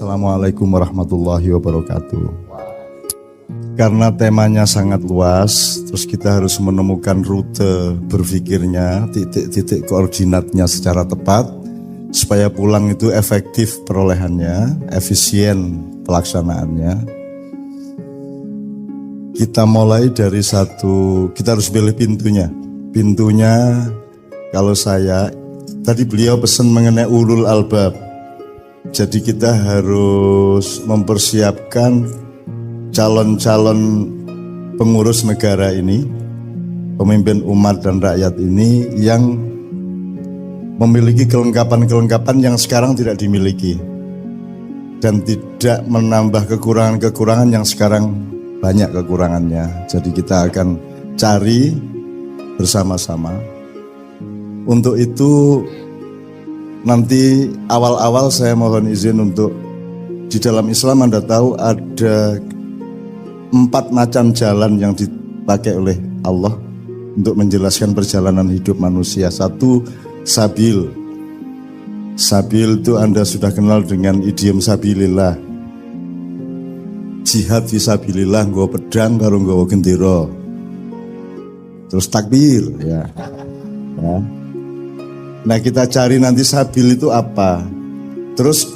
Assalamualaikum warahmatullahi wabarakatuh. Karena temanya sangat luas, terus kita harus menemukan rute berpikirnya, titik-titik koordinatnya secara tepat, supaya pulang itu efektif perolehannya, efisien pelaksanaannya. Kita mulai dari kita harus pilih pintunya. Pintunya, kalau saya, tadi beliau pesan mengenai ulul albab. Jadi kita harus mempersiapkan calon-calon pengurus negara ini, pemimpin umat dan rakyat ini yang memiliki kelengkapan-kelengkapan yang sekarang tidak dimiliki dan tidak menambah kekurangan-kekurangan yang sekarang banyak kekurangannya. Jadi kita akan cari bersama-sama. Untuk itu nanti awal-awal saya mohon izin untuk di dalam Islam Anda tahu ada 4 macam jalan yang dipakai oleh Allah untuk menjelaskan perjalanan hidup manusia. 1, sabil. Sabil itu Anda sudah kenal dengan idiom sabilillah. Jihad fisabilillah, nggawa pedang karo nggawa gendera. Terus takbir ya. Nah kita cari nanti sabil itu apa. Terus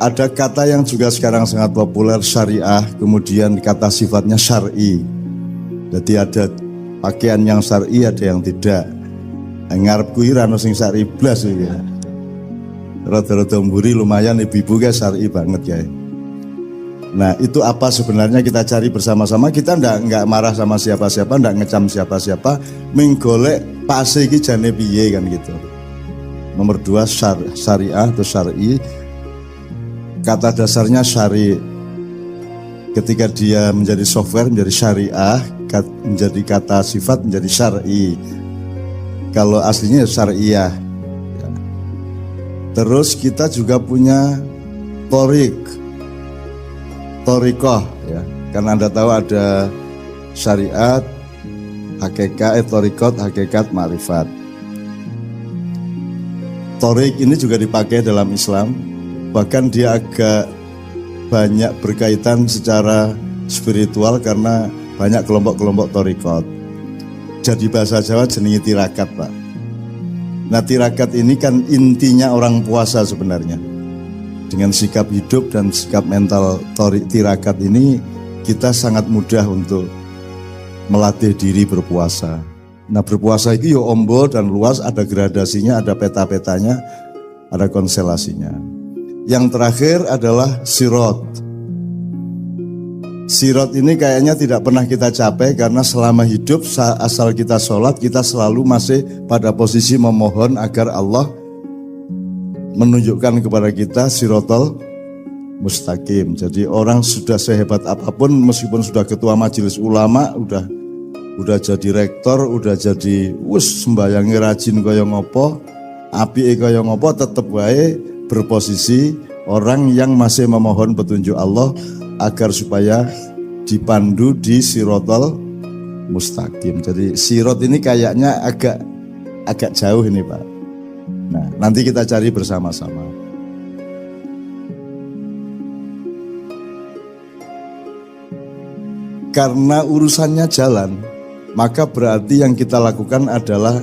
ada kata yang juga sekarang sangat populer, syariah. Kemudian kata sifatnya syar'i. Jadi ada pakaian yang syar'i, ada yang tidak. Ngarep kuwi ra ono sing syar'i blas ya. Rada-rada mburi lumayan ibu-ibu guys, syar'i banget ya. Nah itu apa sebenarnya kita cari bersama-sama. Kita enggak marah sama siapa-siapa, enggak ngecam siapa-siapa, menggolek pase iki jane piye kan gitu. Nomor 2 syariah atau syar'i. Kata dasarnya syari. Ketika dia menjadi software menjadi syariah, menjadi kata sifat menjadi syar'i. Kalau aslinya syariah. Ya. Terus kita juga punya Thoriqah ya. Karena Anda tahu ada syariat, hakikat, thoriqat, hakikat, ma'rifat. Thoriq ini juga dipakai dalam Islam. Bahkan dia agak banyak berkaitan secara spiritual karena banyak kelompok-kelompok thoriqat. Jadi bahasa Jawa jenenge tirakat, Pak. Nah, tirakat ini kan intinya orang puasa sebenarnya. Dengan sikap hidup dan sikap mental tirakat ini kita sangat mudah untuk melatih diri berpuasa. Nah berpuasa itu ya ombo dan luas, ada gradasinya, ada peta-petanya, ada konstelasinya. Yang terakhir adalah sirot. Sirot ini kayaknya tidak pernah kita capai karena selama hidup asal kita sholat kita selalu masih pada posisi memohon agar Allah menunjukkan kepada kita sirotol mustaqim. Jadi orang sudah sehebat apapun, meskipun sudah ketua majelis ulama, udah jadi rektor, udah jadi sembayangi rajin kaya ngopo, apike kaya ngopo, tetep wae berposisi orang yang masih memohon petunjuk Allah agar supaya dipandu di sirotol mustaqim. Jadi sirot ini kayaknya agak jauh ini Pak. Nah, nanti kita cari bersama-sama. Karena urusannya jalan, maka berarti yang kita lakukan adalah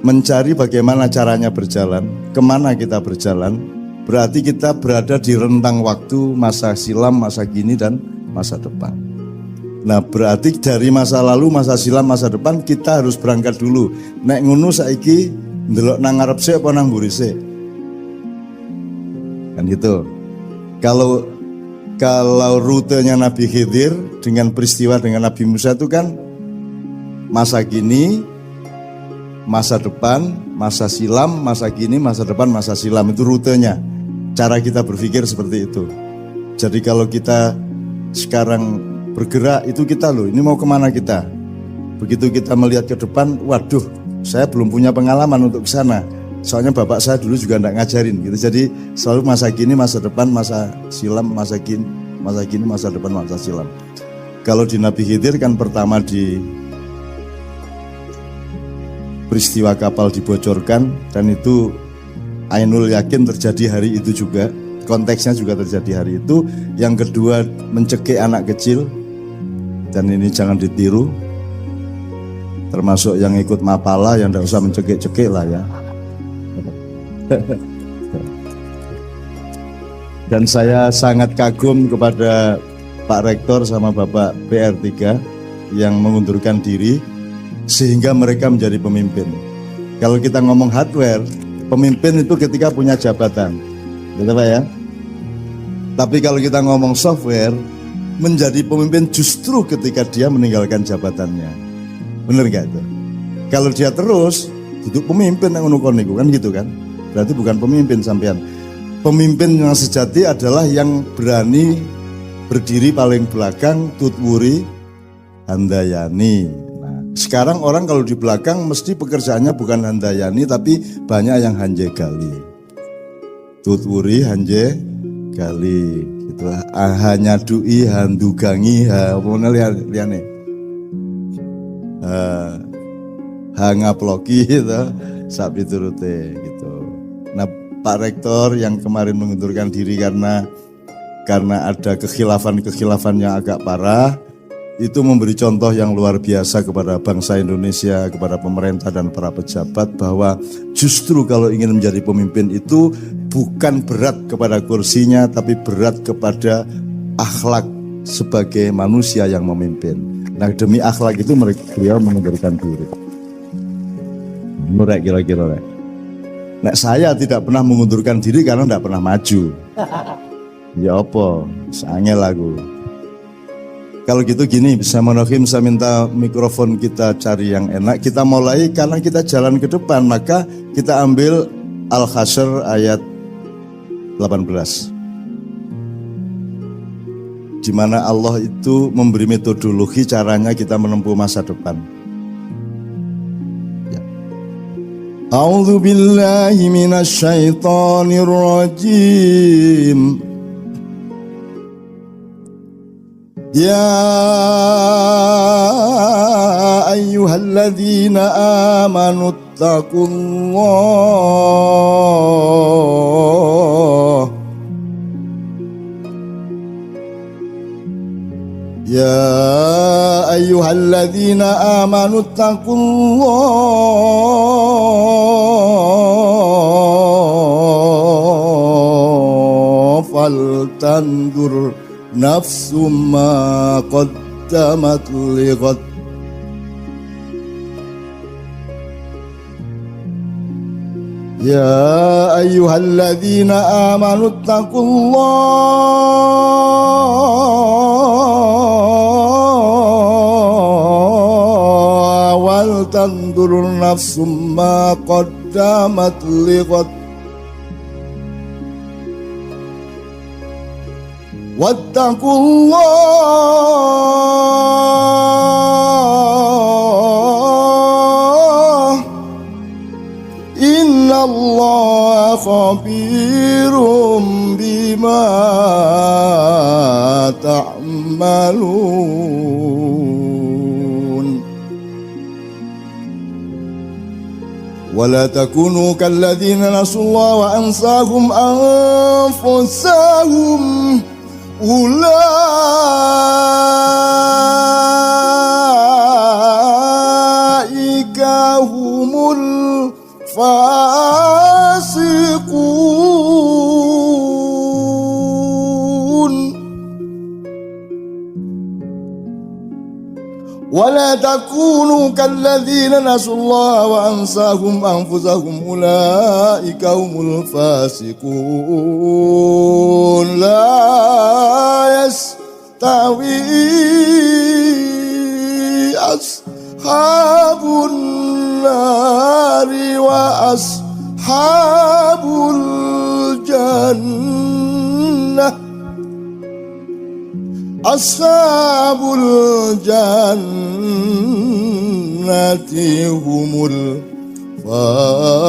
mencari bagaimana caranya berjalan, kemana kita berjalan. Berarti kita berada di rentang waktu masa silam, masa kini, dan masa depan. Nah berarti dari masa lalu, masa silam, masa depan kita harus berangkat dulu. Nek ngono saiki ndelok nang ngarep sik apa nang mburi sik? Kan gitu. Kalau rutenya Nabi Khidir dengan peristiwa dengan Nabi Musa itu kan masa kini, masa depan, masa silam, masa kini, masa depan, masa silam, itu rutenya. Cara kita berpikir seperti itu. Jadi kalau kita sekarang bergerak itu kita loh, ini mau kemana kita? Begitu kita melihat ke depan, waduh, saya belum punya pengalaman untuk ke sana. Soalnya bapak saya dulu juga enggak ngajarin gitu. Jadi selalu masa kini, masa depan, masa silam, masa kini, masa depan, masa silam. Kalau di Nabi Khidir kan pertama di peristiwa kapal dibocorkan dan itu Ainul Yakin terjadi hari itu juga. konteksnya juga terjadi hari itu. Yang kedua, mencekik anak kecil, dan ini jangan ditiru, termasuk yang ikut mapala yang tidak usah mencekik-cekik lah ya. Dan saya sangat kagum kepada Pak Rektor sama Bapak PR3 yang mengundurkan diri sehingga mereka menjadi pemimpin. Kalau kita ngomong hardware, pemimpin itu ketika punya jabatan, gitu Pak ya. Tapi kalau kita ngomong software, menjadi pemimpin justru ketika dia meninggalkan jabatannya. Bener gak itu? Kalau dia terus duduk pemimpin yang unukoniku kan gitu kan? Berarti bukan pemimpin sampean. Pemimpin yang sejati adalah yang berani berdiri paling belakang, tutwuri, handayani. Nah, sekarang orang kalau di belakang mesti pekerjaannya bukan handayani tapi banyak yang hanjegali. Tutwuri, hanjegali, gitu. Hanya dui, handugangi, apa liane. Hangaploki gitu, sapi turute gitu. Nah, Pak Rektor yang kemarin mengundurkan diri karena ada kekhilafan yang agak parah, itu memberi contoh yang luar biasa kepada bangsa Indonesia, kepada pemerintah dan para pejabat bahwa justru kalau ingin menjadi pemimpin itu bukan berat kepada kursinya tapi berat kepada akhlak sebagai manusia yang memimpin. Nah, demi akhlak itu beliau mengundurkan diri. Murek kira-kira. Nah, saya tidak pernah mengundurkan diri karena tidak pernah maju. Ya apa? Sangel lagu. Kalau gitu gini, bisa Monohim, saya minta mikrofon kita cari yang enak. Kita mulai karena kita jalan ke depan, maka kita ambil Al-Hasyr ayat 18. Di mana Allah itu memberi metodologi caranya kita menempuh masa depan. A'udzu billahi minasy syaithanir rajim. Ya ayyuhalladzina amanu taqullah. Ya ayyuhalladzina amanu taqullah faltandur nafsum ma qaddamat lighad. Ya ayyuhalladzina amanu taqullah wal tandur nafsum ma qaddamat lighad. Wattaqullah innallaha khabirum bima ta'malun. Wala takunu kalladzina nasullaha wa ansahum anfusahum ulaika humul fasiqun. Wala takunu kalladzina nasullaha wa ansahum anfusahum ulaika humul fasiqun. La yastawi ashabun nari wa ashabul jannah. Ashabul jannati humul faizun.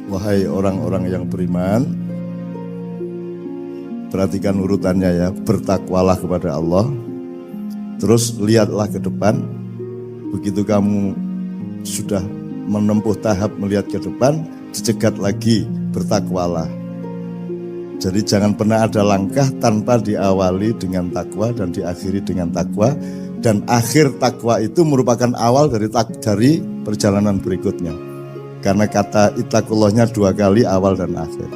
Wahai orang-orang yang beriman, perhatikan urutannya ya. Bertakwalah kepada Allah, terus lihatlah ke depan, Begitu kamu sudah menempuh tahap melihat ke depan, dicegat lagi, bertakwalah. Jadi jangan pernah ada langkah tanpa diawali dengan takwa dan diakhiri dengan takwa. Dan akhir takwa itu merupakan awal dari perjalanan berikutnya. Karena kata ittaqullahnya 2 kali, awal dan akhir.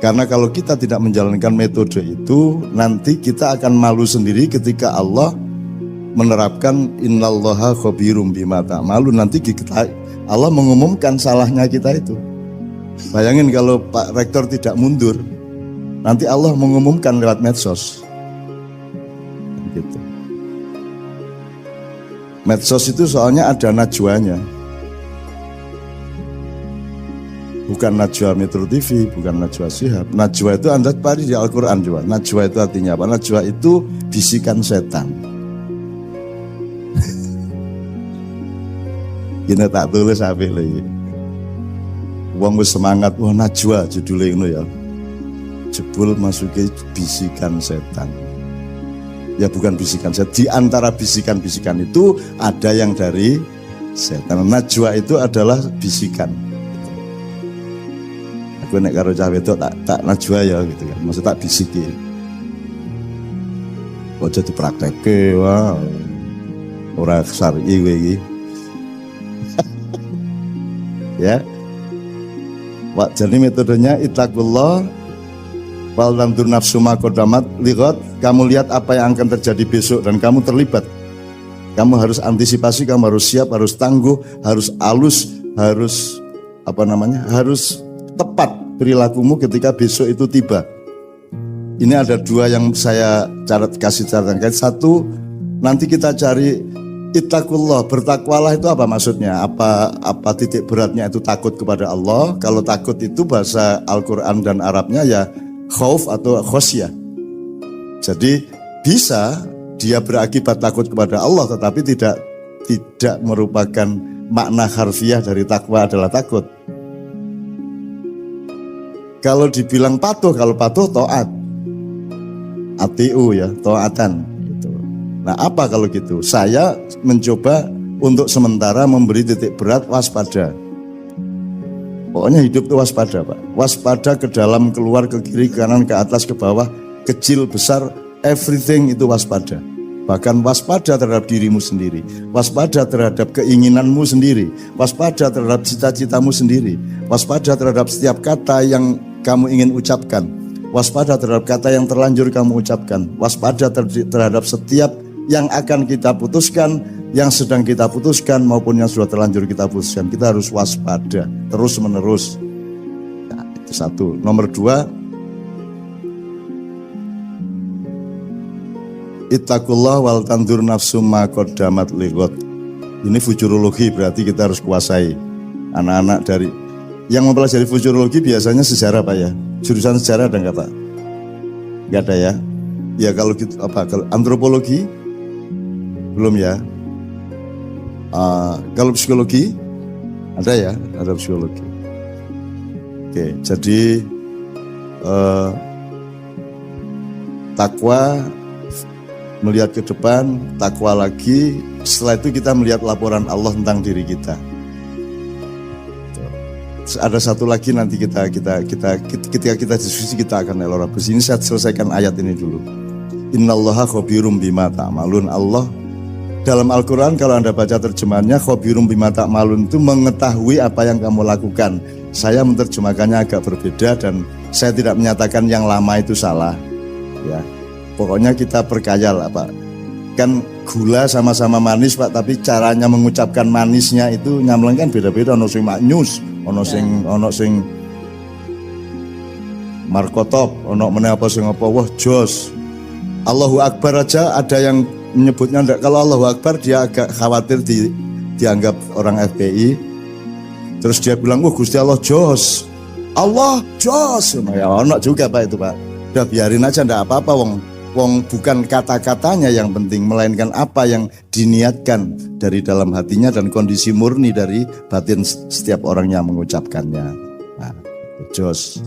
Karena kalau kita tidak menjalankan metode itu, nanti kita akan malu sendiri ketika Allah menerapkan innallaha khabirum bima ta'malun. Nanti Allah mengumumkan salahnya kita itu. Bayangin kalau Pak Rektor tidak mundur, nanti Allah mengumumkan lewat medsos. Gitu. Medsos itu soalnya ada najwanya. Bukan najwa Metro TV, bukan najwa Shihab. Najwa itu Anda cari di Al-Quran juga. Najwa itu artinya apa? Najwa itu bisikan setan. Gini tak tulis apa lagi. Wong wis semangat, wah najwa judulnya itu ya. Jebul masuki bisikan setan. Ya bukan bisikan setan. Di antara bisikan-bisikan itu ada yang dari setan. Najwa itu adalah bisikan. Gue nek karo cah wedok tak najwa ya gitu kan. Maksud tak bisiki. Ojo dipraktekke, wah. Ora syar'i kowe iki. Ya. Wak jadi metodenya ittaqullah wal tandur nafsu ma qaddamat liqad. Kamu lihat apa yang akan terjadi besok dan kamu terlibat. Kamu harus antisipasi, kamu harus siap, harus tangguh, harus halus, harus harus tepat perilakumu ketika besok itu tiba. Ini ada 2 yang saya kasih catatan. Satu, nanti kita cari ittaqullah, bertakwalah itu apa maksudnya? Apa titik beratnya itu takut kepada Allah? Kalau takut itu bahasa Al-Quran dan Arabnya ya khauf atau khosyah. Jadi bisa dia berakibat takut kepada Allah, tetapi tidak merupakan makna harfiah dari takwa adalah takut. Kalau dibilang patuh, kalau patuh taat, atiu ya, taatan. Gitu. Nah apa kalau gitu? Saya mencoba untuk sementara memberi titik berat waspada. Pokoknya hidup itu waspada Pak. Waspada ke dalam, keluar, ke kiri, ke kanan, ke atas, ke bawah, kecil, besar, everything itu waspada. Bahkan waspada terhadap dirimu sendiri, waspada terhadap keinginanmu sendiri, waspada terhadap cita-citamu sendiri, waspada terhadap setiap kata yang kamu ingin ucapkan, waspada terhadap kata yang terlanjur kamu ucapkan, waspada terhadap setiap yang akan kita putuskan, yang sedang kita putuskan maupun yang sudah terlanjur kita putuskan. Kita harus waspada terus menerus. Nah, itu 1. Nomor 2, ittaqullah wal tandur nafsu ma qaddamat lighad. Ini futurologi, berarti kita harus kuasai. Anak-anak dari yang mempelajari futurologi biasanya sejarah Pak ya. Jurusan sejarah ada enggak Pak? Enggak ada ya. Ya kalau gitu apa? Kalau antropologi belum ya. Kalau psikologi ada ya, ada psikologi. Oke, jadi takwa, melihat ke depan, takwa lagi. Setelah itu kita melihat laporan Allah tentang diri kita. Ada satu lagi nanti ketika kita diskusi kita akan elaborasi. Ini saya selesaikan ayat ini dulu. Innallaha khabirum bima ta'malun. Allah dalam Al-Quran kalau Anda baca terjemahannya khabirum bima ta'malun itu mengetahui apa yang kamu lakukan. Saya menerjemahkannya agak berbeda dan saya tidak menyatakan yang lama itu salah. Ya, pokoknya kita perkaya lah Pak. Kan gula sama-sama manis Pak, tapi caranya mengucapkan manisnya itu nyamleng kan beda-beda. Ono sing maknyus, ono sing markotop, ono meneh apa sing apa, wah jos. Allahu Akbar aja ada yang menyebutnya enggak. Kalau Allahu Akbar dia agak khawatir dianggap orang FPI. Terus dia bilang, wah Gusti Allah jos, Allah jos. Ya ono juga Pak itu Pak. Udah biarin aja enggak apa-apa wong bukan kata-katanya yang penting, melainkan apa yang diniatkan dari dalam hatinya dan kondisi murni dari batin setiap orang yang mengucapkannya. Nah, jos,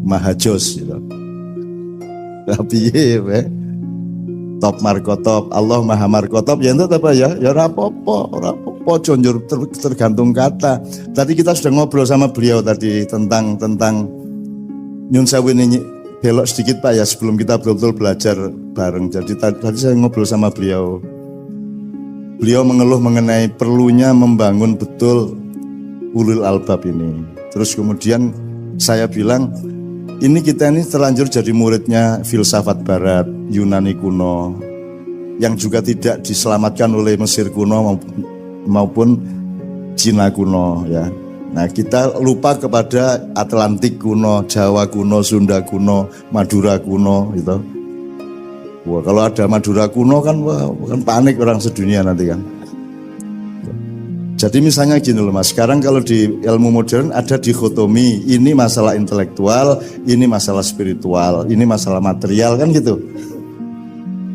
maha jos gitu. Tapi top markotop, Allah maha markotop, ya itu apa ya? Ya rapopo, jonjur tergantung kata. Tadi kita sudah ngobrol sama beliau tadi tentang Nyun Sewu ini belok sedikit Pak ya sebelum kita betul-betul belajar bareng. Jadi tadi saya ngobrol sama beliau. Beliau mengeluh mengenai perlunya membangun betul ulul albab ini. Terus kemudian saya bilang, ini kita ini terlanjur jadi muridnya filsafat barat, Yunani kuno, yang juga tidak diselamatkan oleh Mesir kuno maupun Cina kuno ya. Nah kita lupa kepada Atlantik kuno, Jawa kuno, Sunda kuno, Madura kuno gitu. Wah kalau ada Madura kuno kan, wah, kan panik orang sedunia nanti kan. Jadi misalnya gini loh Mas, sekarang kalau di ilmu modern ada dikotomi, ini masalah intelektual, ini masalah spiritual, ini masalah material kan gitu.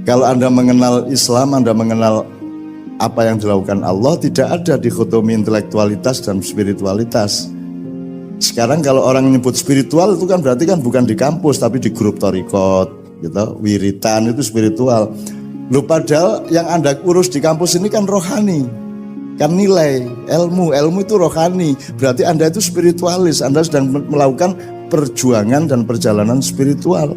Kalau Anda mengenal Islam, Anda mengenal apa yang dilakukan Allah, tidak ada dikotomi intelektualitas dan spiritualitas. Sekarang kalau orang menyebut spiritual itu kan berarti kan bukan di kampus tapi di grup torikot gitu, wiritan itu spiritual. Loh padahal yang Anda urus di kampus ini kan rohani, kan nilai, ilmu itu rohani. Berarti Anda itu spiritualis, Anda sedang melakukan perjuangan dan perjalanan spiritual.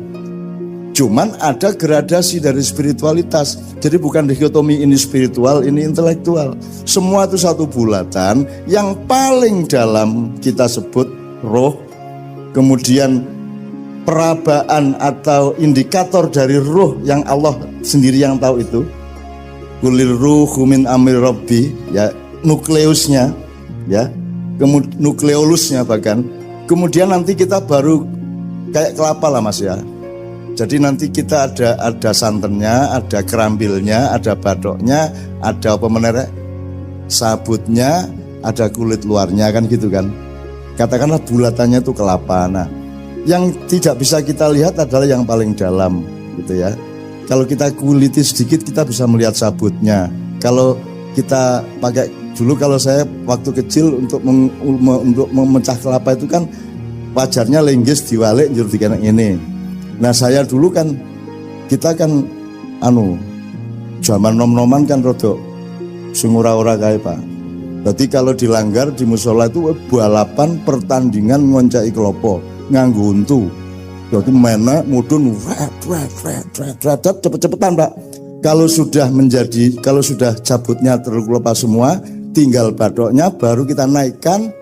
Cuman ada gradasi dari spiritualitas. Jadi bukan dikotomi ini spiritual, ini intelektual. Semua itu satu bulatan. Yang paling dalam kita sebut roh. Kemudian perabaan atau indikator dari roh yang Allah sendiri yang tahu itu. Kulir ruhu min amri rabbi, ya, nukleusnya, ya, nukleolusnya bahkan. Kemudian nanti kita baru kayak kelapa lah Mas ya. Jadi nanti kita ada santannya, ada kerambilnya, ada badoknya, ada apa menerek, sabutnya, ada kulit luarnya kan gitu kan. Katakanlah bulatannya itu kelapa. Nah, yang tidak bisa kita lihat adalah yang paling dalam gitu ya. Kalau kita kuliti sedikit kita bisa melihat sabutnya. Kalau kita pakai dulu, kalau saya waktu kecil untuk memecah kelapa itu kan wajarnya lenggis diwalik njur dikenek ini. Nah saya dulu kan, kita kan zaman nom-noman kan rodok sing ora-ora kae Pak. Jadi kalau dilanggar di musola itu balapan pertandingan ngoncai kelopo nganggo untu. Jadi mana mudun cepet-cepetan Pak. Kalau sudah cabutnya terkelopa semua, tinggal badoknya baru kita naikkan,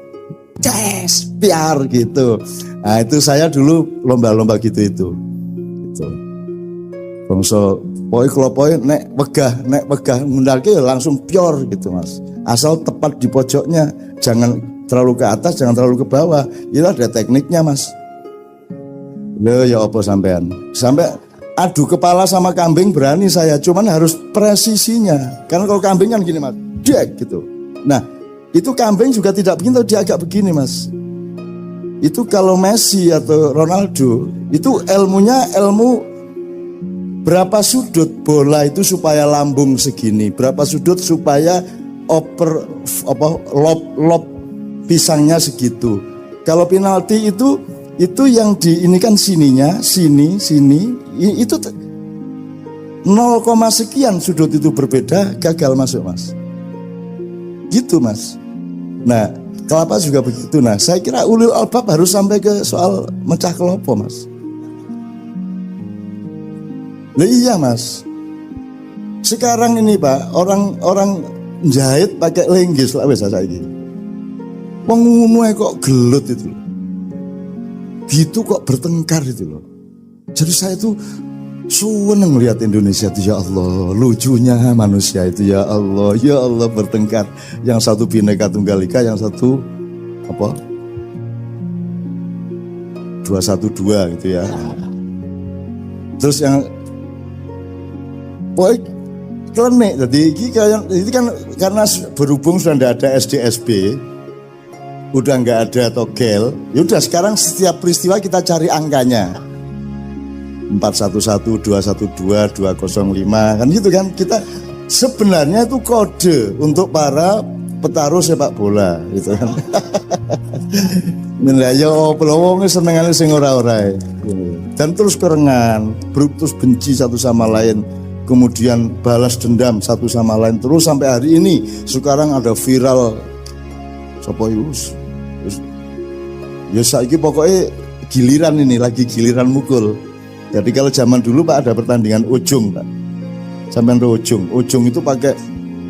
piar gitu. Nah itu saya dulu lomba-lomba gitu itu. Bangsa pokoknya nek wegah ngundalke langsung pior gitu Mas. Asal tepat di pojoknya, jangan terlalu ke atas, jangan terlalu ke bawah. Itu ada tekniknya Mas. Loh ya apa sampean? Sampai adu kepala sama kambing berani saya, cuman harus presisinya. Karena kalau kambing kan gini Mas, dek gitu. Nah, itu kambing juga tidak begini, dia agak begini Mas. Itu kalau Messi atau Ronaldo, itu ilmu berapa sudut bola itu supaya lambung segini, berapa sudut supaya lob pisangnya segitu. Kalau penalti itu yang ini kan sininya, sini, itu 0, sekian sudut itu berbeda, gagal masuk Mas. Gitu Mas. Nah, kelapa juga begitu. Nah, saya kira ulul albab harus sampai ke soal mecah kelopo Mas. Nah, iya Mas. Sekarang ini Pak, orang jahit pakai lenggis lah wis saiki. Wong ngono kok gelut itu. Gitu kok bertengkar itu loh. Jadi saya tuh seneng lihat Indonesia itu, ya Allah, lucunya manusia itu, ya Allah bertengkar. Yang satu Bhinneka Tunggal Ika, yang satu 212 gitu ya. Terus yang klenik. Jadi ini kan karena berhubung sudah tidak ada SDSB, udah nggak ada togel, yaudah sekarang setiap peristiwa kita cari angkanya. 411, 212, 205 kan gitu kan. Kita sebenarnya itu kode untuk para petaruh sepak bola gitu kan. Nah ya wong senengane sing ora-ora. Dan terus kerengan, terus benci satu sama lain. kemudian balas dendam satu sama lain terus sampai hari ini. Sekarang ada viral sapa iku ya saiki pokoknya giliran ini lagi giliran mukul. Jadi kalau zaman dulu Pak ada pertandingan ujung Pak, sampai ujung itu pakai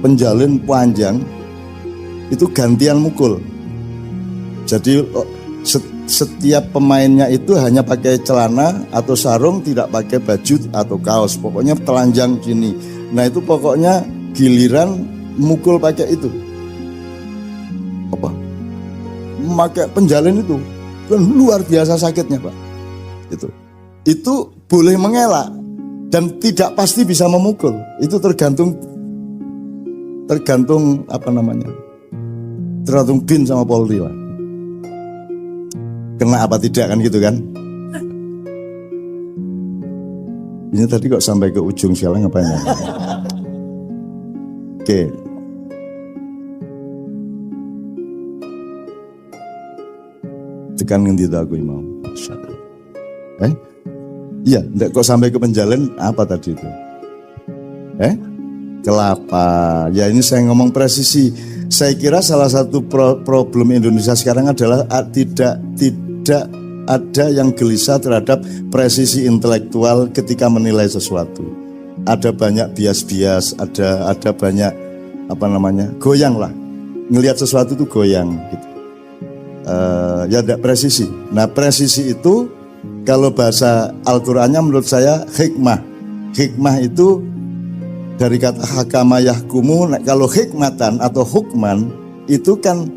penjalin panjang, itu gantian mukul. Jadi setiap pemainnya itu hanya pakai celana atau sarung, tidak pakai baju atau kaos, pokoknya telanjang gini. Nah itu pokoknya giliran mukul pakai itu apa? Pakai penjalin itu kan luar biasa sakitnya Pak. Itu boleh mengelak dan tidak pasti bisa memukul. Itu tergantung apa namanya? Tergantung bin sama Polri lah. Kena apa tidak kan gitu kan? Ini tadi kok sampai ke ujung sialan ngapain ya? Oke. Tekan ngendi ta aku mau. Iya, enggak kok sampai ke penjalin apa tadi itu? Kelapa. Ya ini saya ngomong presisi. Saya kira salah satu problem Indonesia sekarang adalah tidak ada yang gelisah terhadap presisi intelektual ketika menilai sesuatu. Ada banyak bias-bias, ada banyak apa namanya? Goyang lah. Ngelihat sesuatu itu goyang gitu. Ya tidak presisi. Nah, presisi itu kalau bahasa Al-Qur'annya menurut saya hikmah. Hikmah itu dari kata hakama yahkumu. Kalau hikmatan atau hukman itu kan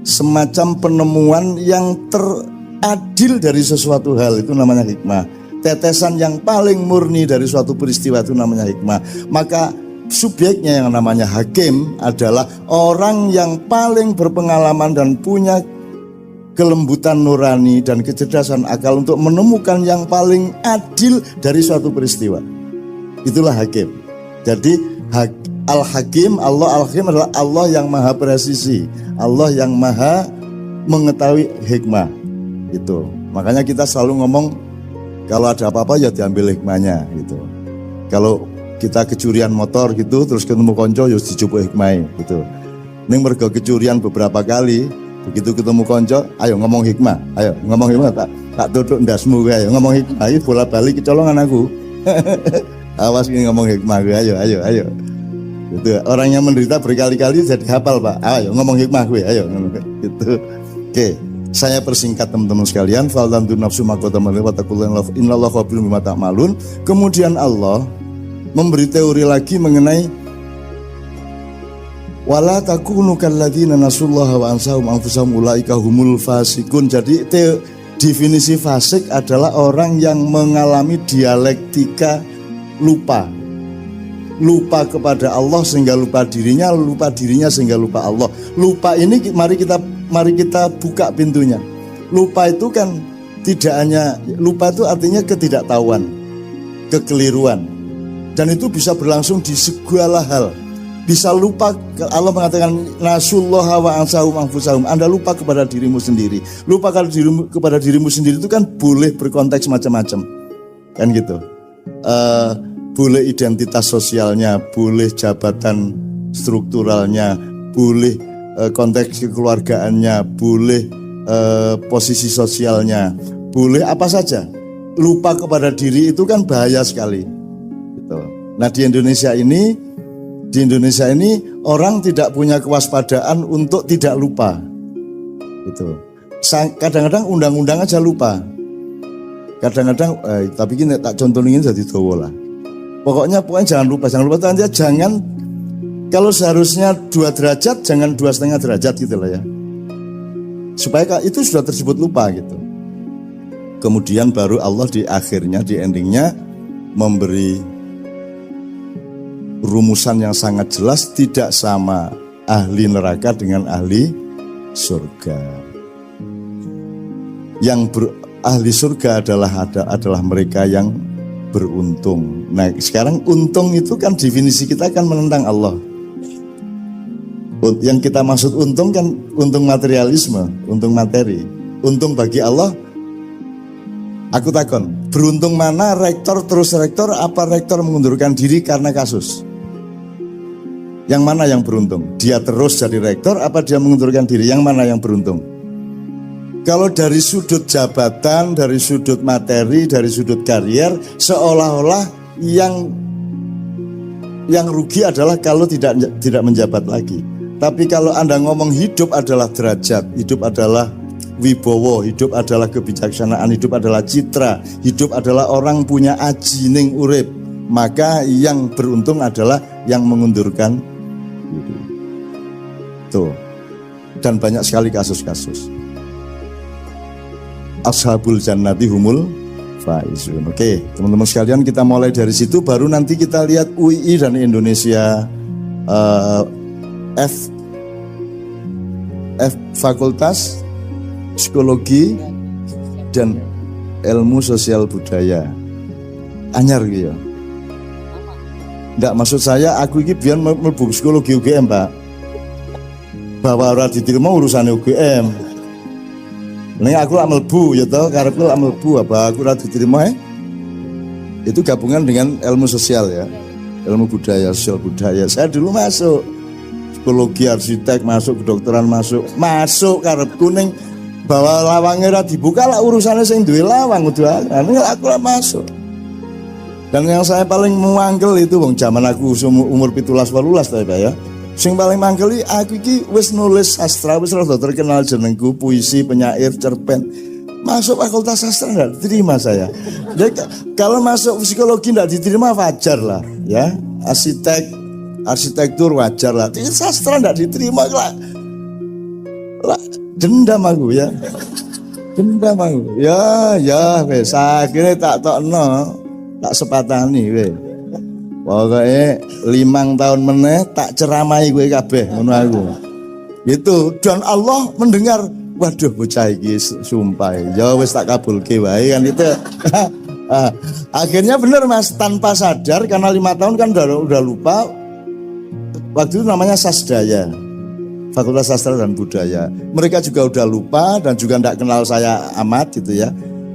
semacam penemuan yang teradil dari sesuatu hal, itu namanya hikmah. Tetesan yang paling murni dari suatu peristiwa itu namanya hikmah. Maka subjeknya yang namanya hakim adalah orang yang paling berpengalaman dan punya kelembutan nurani dan kecerdasan akal untuk menemukan yang paling adil dari suatu peristiwa. Itulah hakim. Jadi Al-Hakim, Allah Al-Hakim adalah Allah yang maha presisi, Allah yang maha mengetahui hikmah. Itu. Makanya kita selalu ngomong kalau ada apa-apa ya diambil hikmahnya gitu. Kalau kita kecurian motor gitu terus ketemu konco ya dijupuk hikmah gitu. Ning mergo kecurian beberapa kali, begitu ketemu konco, ayo ngomong hikmah, tak tutuk ndasmu gue, ayo ngomong hikmah, ini bola balik kecolongan aku. Awas ini ngomong hikmah gue, ayo. Gitu. Orang yang menderita berkali-kali jadi hafal Pak, ayo ngomong hikmah gue, ayo. Gitu. Oke, saya persingkat teman-teman sekalian. Faltantu nafsu makotamalin watakullah innallaha khabirun bima ta'malun. Kemudian Allah memberi teori lagi mengenai wala takunu kalladzina nasullaha wa ansahum anfusahum ulaika humul fasikun. Jadi definisi fasik adalah orang yang mengalami dialektika lupa kepada Allah sehingga lupa dirinya sehingga lupa Allah. Lupa ini mari kita buka pintunya. Lupa itu kan tidak hanya lupa, itu artinya ketidaktahuan, kekeliruan, dan itu bisa berlangsung di segala hal. Bisa lupa, Allah mengatakan nasullaha wa ansahum anfusahum. Anda lupa kepada dirimu sendiri. Lupa kepada dirimu sendiri itu kan boleh berkonteks macam-macam, kan gitu. Boleh identitas sosialnya, boleh jabatan strukturalnya, boleh konteks kekeluargaannya, boleh posisi sosialnya, boleh apa saja. Lupa kepada diri itu kan bahaya sekali. Gitu. Nah di Indonesia ini orang tidak punya kewaspadaan untuk tidak lupa. Gitu. Kadang-kadang undang-undang aja lupa. Kadang-kadang tapi ini tak contohin jadi dawa lah. Pokoknya jangan lupa aja, jangan, kalau seharusnya 2 derajat jangan 2,5 derajat gitu lah ya. Supaya itu sudah tersebut lupa gitu. Kemudian baru Allah di akhirnya, di endingnya memberi rumusan yang sangat jelas, tidak sama ahli neraka dengan ahli surga. Yang ahli surga adalah mereka yang beruntung. Nah sekarang untung itu kan definisi kita kan menentang Allah. Yang kita maksud untung kan untung materialisme, untung materi. Untung bagi Allah, aku takon, beruntung mana, rektor terus rektor, apa rektor mengundurkan diri karena kasus? Yang mana yang beruntung? Dia terus jadi rektor, apa dia mengundurkan diri? Yang mana yang beruntung? Kalau dari sudut jabatan, dari sudut materi, dari sudut karier, seolah-olah yang rugi adalah kalau tidak menjabat lagi. Tapi kalau Anda ngomong hidup adalah derajat, hidup adalah wibowo, hidup adalah kebijaksanaan, hidup adalah citra, hidup adalah orang punya aji ning urip, maka yang beruntung adalah yang mengundurkan diri. Tuh. Dan banyak sekali kasus-kasus. Ashabul jannati humul faizun. Oke, teman-teman sekalian, kita mulai dari situ, baru nanti kita lihat UII dan Indonesia F Fakultas Psikologi dan Ilmu Sosial Budaya. Anyar gitu ya. Enggak, maksud saya aku ini biar mlebu psikologi UGM, Pak. Bahwa ora diterima urusan UGM. Nek aku lak mlebu ya toh, karepku lak mlebu apa aku ora diterima itu gabungan dengan ilmu sosial ya. Ilmu budaya, sosial budaya. Saya dulu masuk psikologi, arsitek masuk, kedokteran masuk karepku ning bahwa lawangnya ora dibuka lah urusannya sing duwe lawang kudu aku lah masuk. Dan yang saya paling mangkel itu wong zaman aku umur 17-18 ta ya. Sing paling mangkel aku iki wis nulis sastra, wis rada terkenal jenengku, puisi, penyair, cerpen. Masuk fakultas sastra enggak diterima saya. Jadi kalau masuk psikologi enggak diterima wajar lah ya. Arsitektur wajar lah. Tapi sastra enggak diterima lah. Dendam aku ya. Dendam aku. Ya wis akhirnya tak tokno, tak sepatani wis. Pokoknya 5 tahun meneh tak ceramai gue kabeh ngono aku. Gitu, dan Allah mendengar, waduh bocah iki sumpah. Ya wis tak kabulke wae kan itu. Akhirnya bener Mas, tanpa sadar karena 5 tahun kan udah lupa. Waktu itu namanya Sasdaya, Fakultas Sastra dan Budaya. Mereka juga udah lupa dan juga enggak kenal saya amat gitu ya.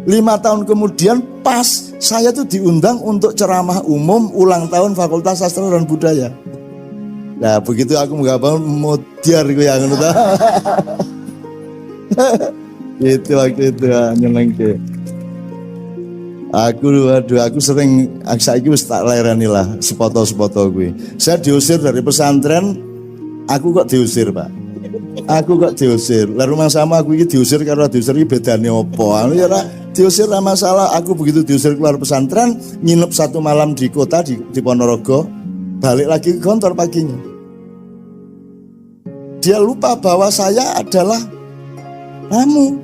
5 tahun kemudian pas saya tuh diundang untuk ceramah umum ulang tahun Fakultas Sastra dan Budaya. Nah begitu aku nggak mau modiar gue yang itu. Itu waktu itu nyenengke. Aku sering saiki wis tak lereni lah sepoto-sepoto gue. Saya diusir dari pesantren, aku kok diusir Pak. Aku kok diusir. Lah rumah sama aku ini diusir karena diusir ini bedane opo. Ya diusir lah masalah. Aku begitu diusir keluar pesantren, nginep 1 malam di kota di Ponorogo, balik lagi ke kantor paginya. Dia lupa bahwa saya adalah tamu.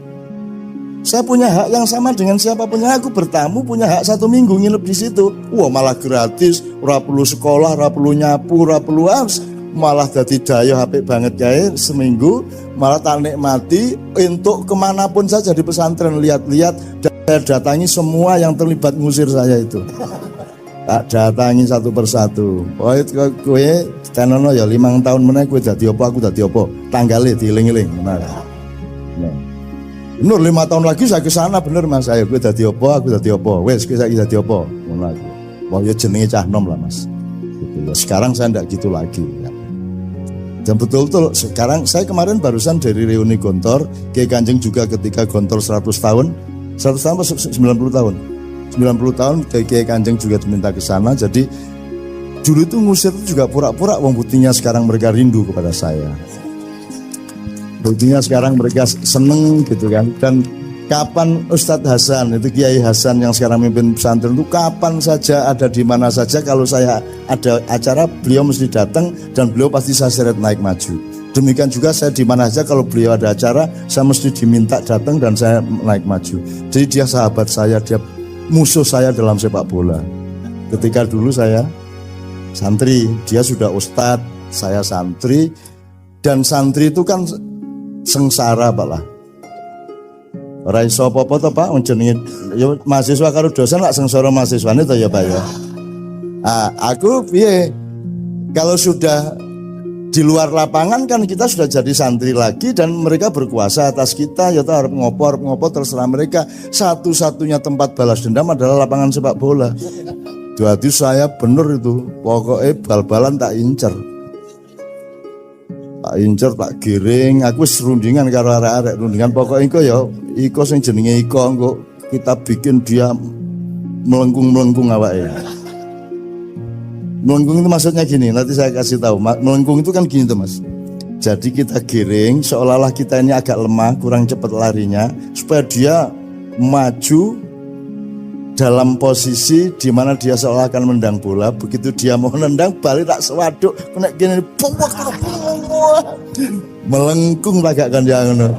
Saya punya hak yang sama dengan siapapun yang aku bertamu, punya hak 1 minggu nginep di situ. Wah malah gratis, ora perlu sekolah, ora perlu nyapu, ora perlu malah dadi dayo HP banget kayak seminggu, malah tak nikmati untuk kemanapun saja di pesantren, lihat-lihat dan datangi semua yang terlibat ngusir saya itu. Tak datangi satu persatu. Oh itu gue tenono ya 5 tahun meneh gue dadi apa, aku dadi apa, tanggalnya dieling-eling. Nah. Bener 5 tahun lagi saya ke sana bener Mas, saya gue dadi apa, aku dadi apa, wes gue saiki dadi apa, ngono aku. Wah ya jenenge cah nom lah Mas. Gitu ya. Sekarang saya ndak gitu lagi ya. Dan betul-betul sekarang saya kemarin barusan dari reuni Gontor, Kiai Kanjeng juga ketika Gontor 100 tahun 90 tahun 90 tahun Kiai Kanjeng juga diminta ke sana. Jadi dulu itu ngusir itu juga pura-pura, wong buktinya sekarang mereka rindu kepada saya, buktinya sekarang mereka seneng gitu kan. Dan kapan Ustadz Hasan, itu Kiai Hasan yang sekarang memimpin pesantren itu kapan saja ada di mana saja, kalau saya ada acara beliau mesti datang dan beliau pasti saya seret naik maju. Demikian juga saya di mana saja kalau beliau ada acara saya mesti diminta datang dan saya naik maju. Jadi dia sahabat saya, dia musuh saya dalam sepak bola. Ketika dulu saya santri, dia sudah ustadz, saya santri, dan santri itu kan sengsara Pak lah. Ora iso apa-apa to Pak, jenenge ya mahasiswa karo dosen lak sengsara mahasiswane to ya Pak ya. Aku piye? Kalau sudah Di luar lapangan kan kita sudah jadi santri lagi dan mereka berkuasa atas kita, ya harus ngopo terserah mereka. Satu-satunya tempat balas dendam adalah lapangan sepak bola. Jadi saya bener itu, pokoknya bal-balan tak incer. Tak incer, tak giring, aku serundingan karo arek-arek rundingan pokoknya iko sing jenenge iko engko kita bikin dia melengkung awake. Melengkung itu maksudnya gini, nanti saya kasih tahu. Melengkung itu kan gini tuh Mas. Jadi kita giring seolah-olah kita ini agak lemah, kurang cepat larinya, supaya dia maju dalam posisi di mana dia seolah akan mendang bola. Begitu dia mau nendang, balik tak sewaduk, kena gini, melengkung tagakkan jangan.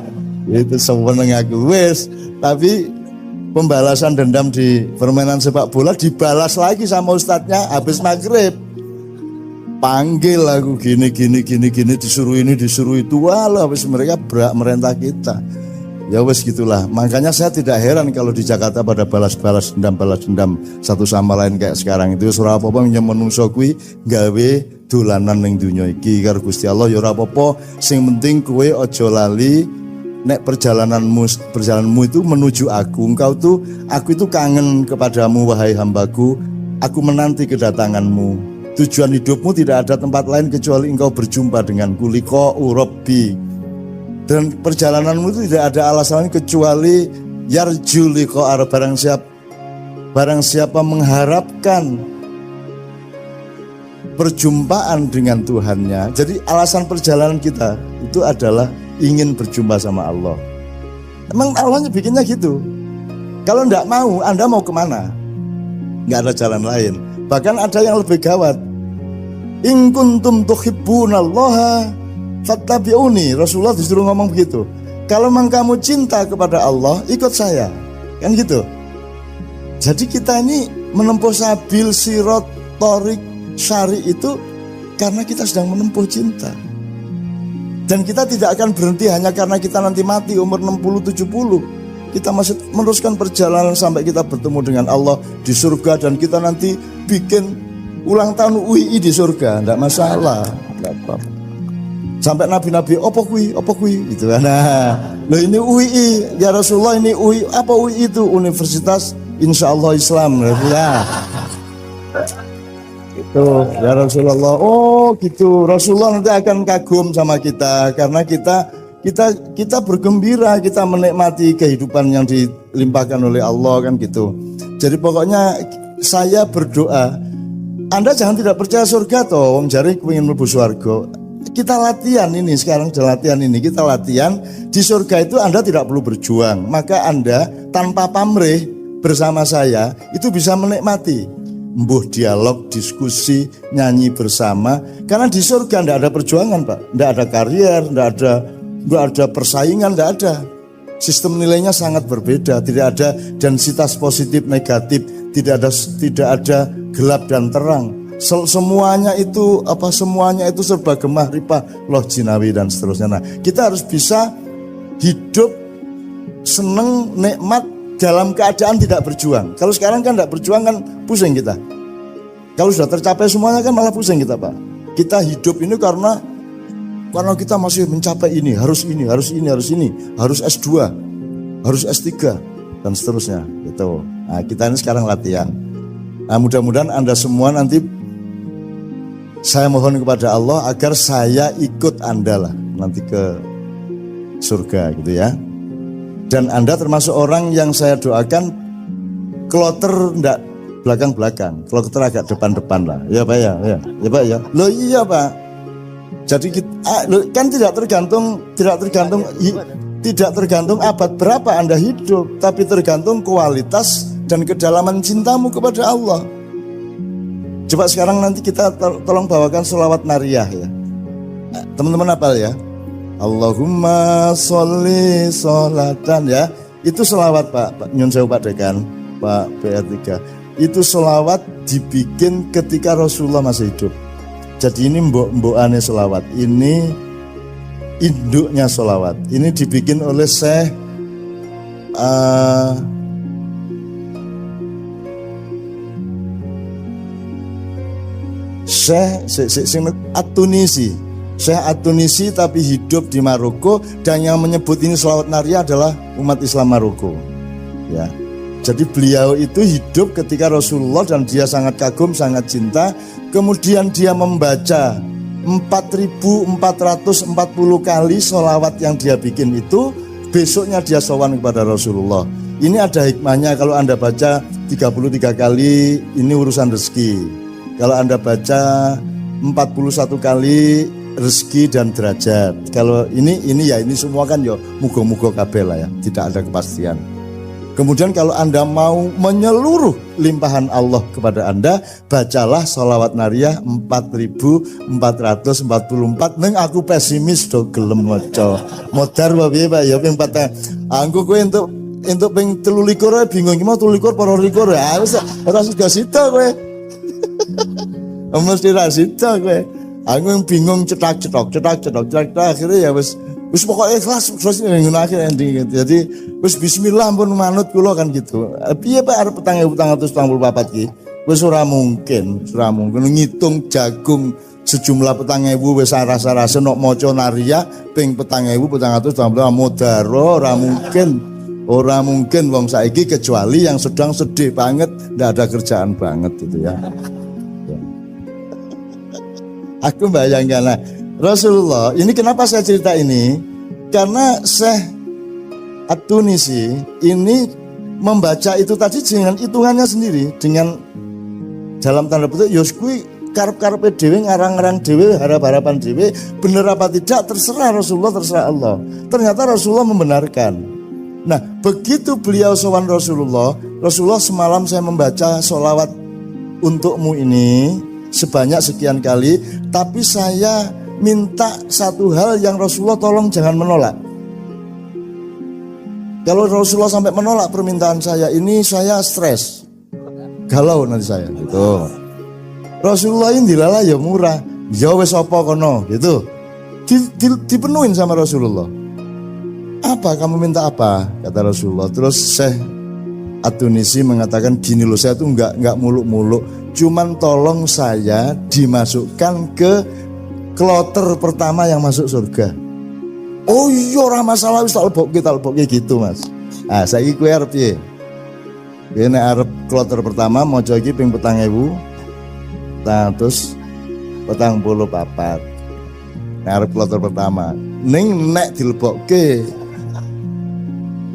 Itu seweneng aku wes. Tapi pembalasan dendam di permainan sepak bola dibalas lagi sama ustadznya habis maghrib. Panggil aku gini disuruh ini disuruh itu, walau habis mereka berak merentah kita. Ya wes gitulah. Makanya saya tidak heran kalau di Jakarta pada balas dendam satu sama lain kayak sekarang itu. Surah apa-apa yang menungso kuwi gawe dolanan ning dunya iki karo Gusti Allah ya ora apa-apa, sing penting kowe aja lali nek perjalananmu itu menuju aku. Aku itu kangen kepadamu wahai hambaku, aku menanti kedatanganmu. Tujuan hidupmu tidak ada tempat lain kecuali engkau berjumpa denganku, liqa'u rabbi. Dan perjalananmu itu tidak ada alasan lain kecuali yarju liqa'a, barang siapa mengharapkan perjumpaan dengan Tuhannya. Jadi alasan perjalanan kita itu adalah ingin berjumpa sama Allah. Emang Allahnya bikinnya gitu. Kalau enggak mau, Anda mau kemana? Enggak ada jalan lain. Bahkan ada yang lebih gawat. In kuntum tuhibbunallaha fattabi'uni. Rasulullah disuruh ngomong begitu. Kalau memang kamu cinta kepada Allah, ikut saya. Kan gitu. Jadi kita ini menempuh sabil sirat torik syari itu karena kita sedang menempuh cinta. Dan kita tidak akan berhenti hanya karena kita nanti mati umur 60-70. Kita masih meneruskan perjalanan sampai kita bertemu dengan Allah di surga. Dan kita nanti bikin ulang tahun UI di surga, tidak masalah, tidak apa-apa. Sampai nabi-nabi, apa kui, gitu kan. Nah, loh ini UI, ya Rasulullah ini UI, apa UI itu? Universitas Insya Allah Islam. Ya. Itu ya Rasulullah. Oh gitu, Rasulullah nanti akan kagum sama kita karena kita bergembira, kita menikmati kehidupan yang dilimpahkan oleh Allah kan gitu. Jadi pokoknya saya berdoa, Anda jangan tidak percaya surga toh, wong jare pengen mlebu surga. Kita latihan ini sekarang, kita latihan di surga itu Anda tidak perlu berjuang, maka Anda tanpa pamrih bersama saya itu bisa menikmati mbuh dialog, diskusi, nyanyi bersama. Karena di surga tidak ada perjuangan Pak, tidak ada karier, tidak ada persaingan, tidak ada. Sistem nilainya sangat berbeda, tidak ada densitas positif negatif, tidak ada gelap dan terang. Semuanya itu serba gemah ripah loh jinawi dan seterusnya. Nah, kita harus bisa hidup seneng nikmat dalam keadaan tidak berjuang. Kalau sekarang kan tidak berjuang kan pusing kita. Kalau sudah tercapai semuanya kan malah pusing kita Pak. Kita hidup ini karena kita masih mencapai ini, harus S2, harus S3 dan seterusnya gitu. Nah, kita ini sekarang latihan. Nah, mudah-mudahan Anda semua nanti, saya mohon kepada Allah agar saya ikut Anda lah nanti ke surga gitu ya. Dan Anda termasuk orang yang saya doakan kloter enggak belakang-belakang, kloter agak depan-depan lah. Ya Pak ya. Ya Pak ya. Loh iya Pak. Jadi kita, kan tidak tergantung abad berapa Anda hidup, tapi tergantung kualitas dan kedalaman cintamu kepada Allah. Coba sekarang nanti kita tolong bawakan sholawat nariyah ya. Teman-teman hafal ya. Allahumma sholli sholatan ya. Itu sholawat Pak Nyun Sewu Pak Dekan, Pak PR3. Itu sholawat dibikin ketika Rasulullah masih hidup. Jadi ini mbok-mbokane sholawat. Ini induknya sholawat. Ini dibikin oleh Syekh At-Tunisi. Syekh At-Tunisi tapi hidup di Maroko, dan yang menyebut ini sholawat nariyah adalah umat Islam Maroko. Ya. Jadi beliau itu hidup ketika Rasulullah dan dia sangat kagum, sangat cinta. Kemudian dia membaca 4.440 kali sholawat yang dia bikin itu. Besoknya dia sowan kepada Rasulullah. Ini ada hikmahnya, kalau Anda baca 33 kali ini urusan rezeki. Kalau Anda baca 41 kali rezeki dan derajat. Kalau ini semua kan ya muga-muga kabeh lah ya, tidak ada kepastian. Kemudian kalau Anda mau menyeluruh limpahan Allah kepada Anda, bacalah sholawat nariyah 4.444. Neng aku pesimis do gelem maca. Modar wae Pak ya ping 4. Anggo kowe entuk ping 23 bingung iki mau 23 para 24 ya wis ora sida kowe. Mesti ra sida kowe. Aku yang bingung cetak akhirnya ya wis pokoknya ikhlas terus ngono akhir ending gitu. Jadi wis bismillah pun manut kula kan gitu. Piye Pak arep 4.444 ki? Wis ora mungkin ngitung jagung sejumlah 4.000 wis rasa-rasa nok maca nariyah ping 4.444 modaro ora mungkin wong saiki kecuali yang sedang sedih banget, ndak ada kerjaan banget gitu ya. Aku bayangkan lah Rasulullah, ini kenapa saya cerita ini? Karena Syekh At-Tunisi ini membaca itu tadi dengan hitungannya sendiri, dengan dalam tanda petik yos kuwi karep-karepe dhewe, ngarang-ngarang dhewe, harap-harapan dhewe, bener apa tidak terserah Rasulullah, terserah Allah. Ternyata Rasulullah membenarkan. Nah, begitu beliau sowan Rasulullah semalam saya membaca sholawat untukmu ini sebanyak sekian kali, tapi saya minta satu hal yang Rasulullah tolong jangan menolak. Kalau Rasulullah sampai menolak permintaan saya ini, saya stres, galau nanti saya gitu. Rasulullah ini dilala ya murah, ya wes apa kono gitu, dipenuhin sama Rasulullah. Apa kamu minta apa? Kata Rasulullah. Terus Syekh At-Tunisi mengatakan gini loh, saya tuh nggak muluk-muluk, cuman tolong saya dimasukkan ke kloter pertama yang masuk surga. Oh iya ora masalah, wis tak lebokke gitu Mas. Ah saiki kowe arep piye? Kowe nek arep kloter pertama maca iki ping 4.000. Nah terus 44. Nek arep kloter pertama. Ning nek dilebokke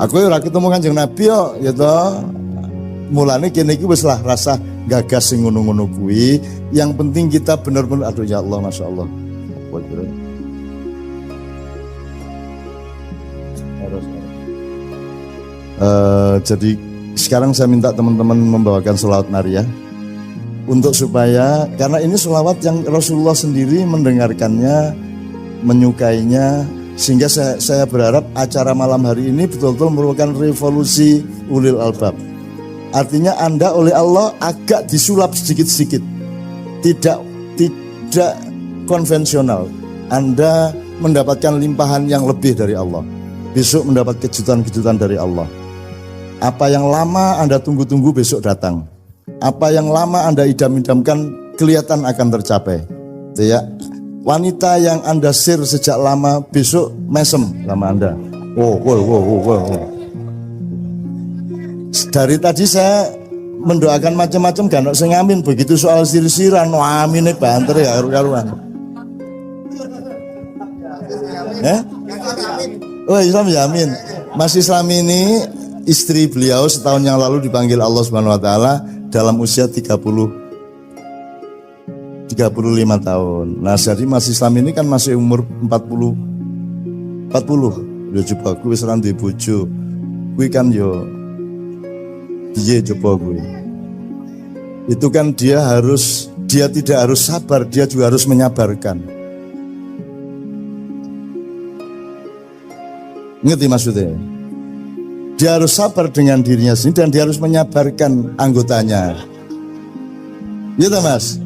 aku ora ketemu Kanjeng Nabi yo ya toh. Mulane kene iki wis lah rasa gagas sing ngono-ngono kuwi. Yang penting kita benar-benar aduh ya Allah masyaallah. Jadi sekarang saya minta teman-teman membawakan sholawat nariyah untuk supaya, karena ini sholawat yang Rasulullah sendiri mendengarkannya, menyukainya, sehingga saya berharap acara malam hari ini betul-betul merupakan revolusi ulil albab. Artinya Anda oleh Allah agak disulap sedikit-sedikit, tidak konvensional. Anda mendapatkan limpahan yang lebih dari Allah. Besok mendapat kejutan-kejutan dari Allah. Apa yang lama Anda tunggu-tunggu besok datang. Apa yang lama Anda idam-idamkan kelihatan akan tercapai. Ya. Wanita yang Anda share sejak lama besok mesem sama Anda. Wow. Dari tadi saya mendoakan macam-macam kan, saya ngamin begitu soal sir-siran, amine banter ya karuan. Oh Islam yamin. Mas Islam ini istri beliau setahun yang lalu dipanggil Allah Subhanahu wa taala dalam usia 35 tahun. Nah, jadi Mas Islam ini kan masih umur 40. Yo coba kuwi wis ra duwe bojo. Kuwi kan yo piye coba kuwi. Itu kan dia tidak harus sabar, dia juga harus menyabarkan. Ngerti maksudnya? Dia harus sabar dengan dirinya sendiri dan dia harus menyabarkan anggotanya. Gitu Mas.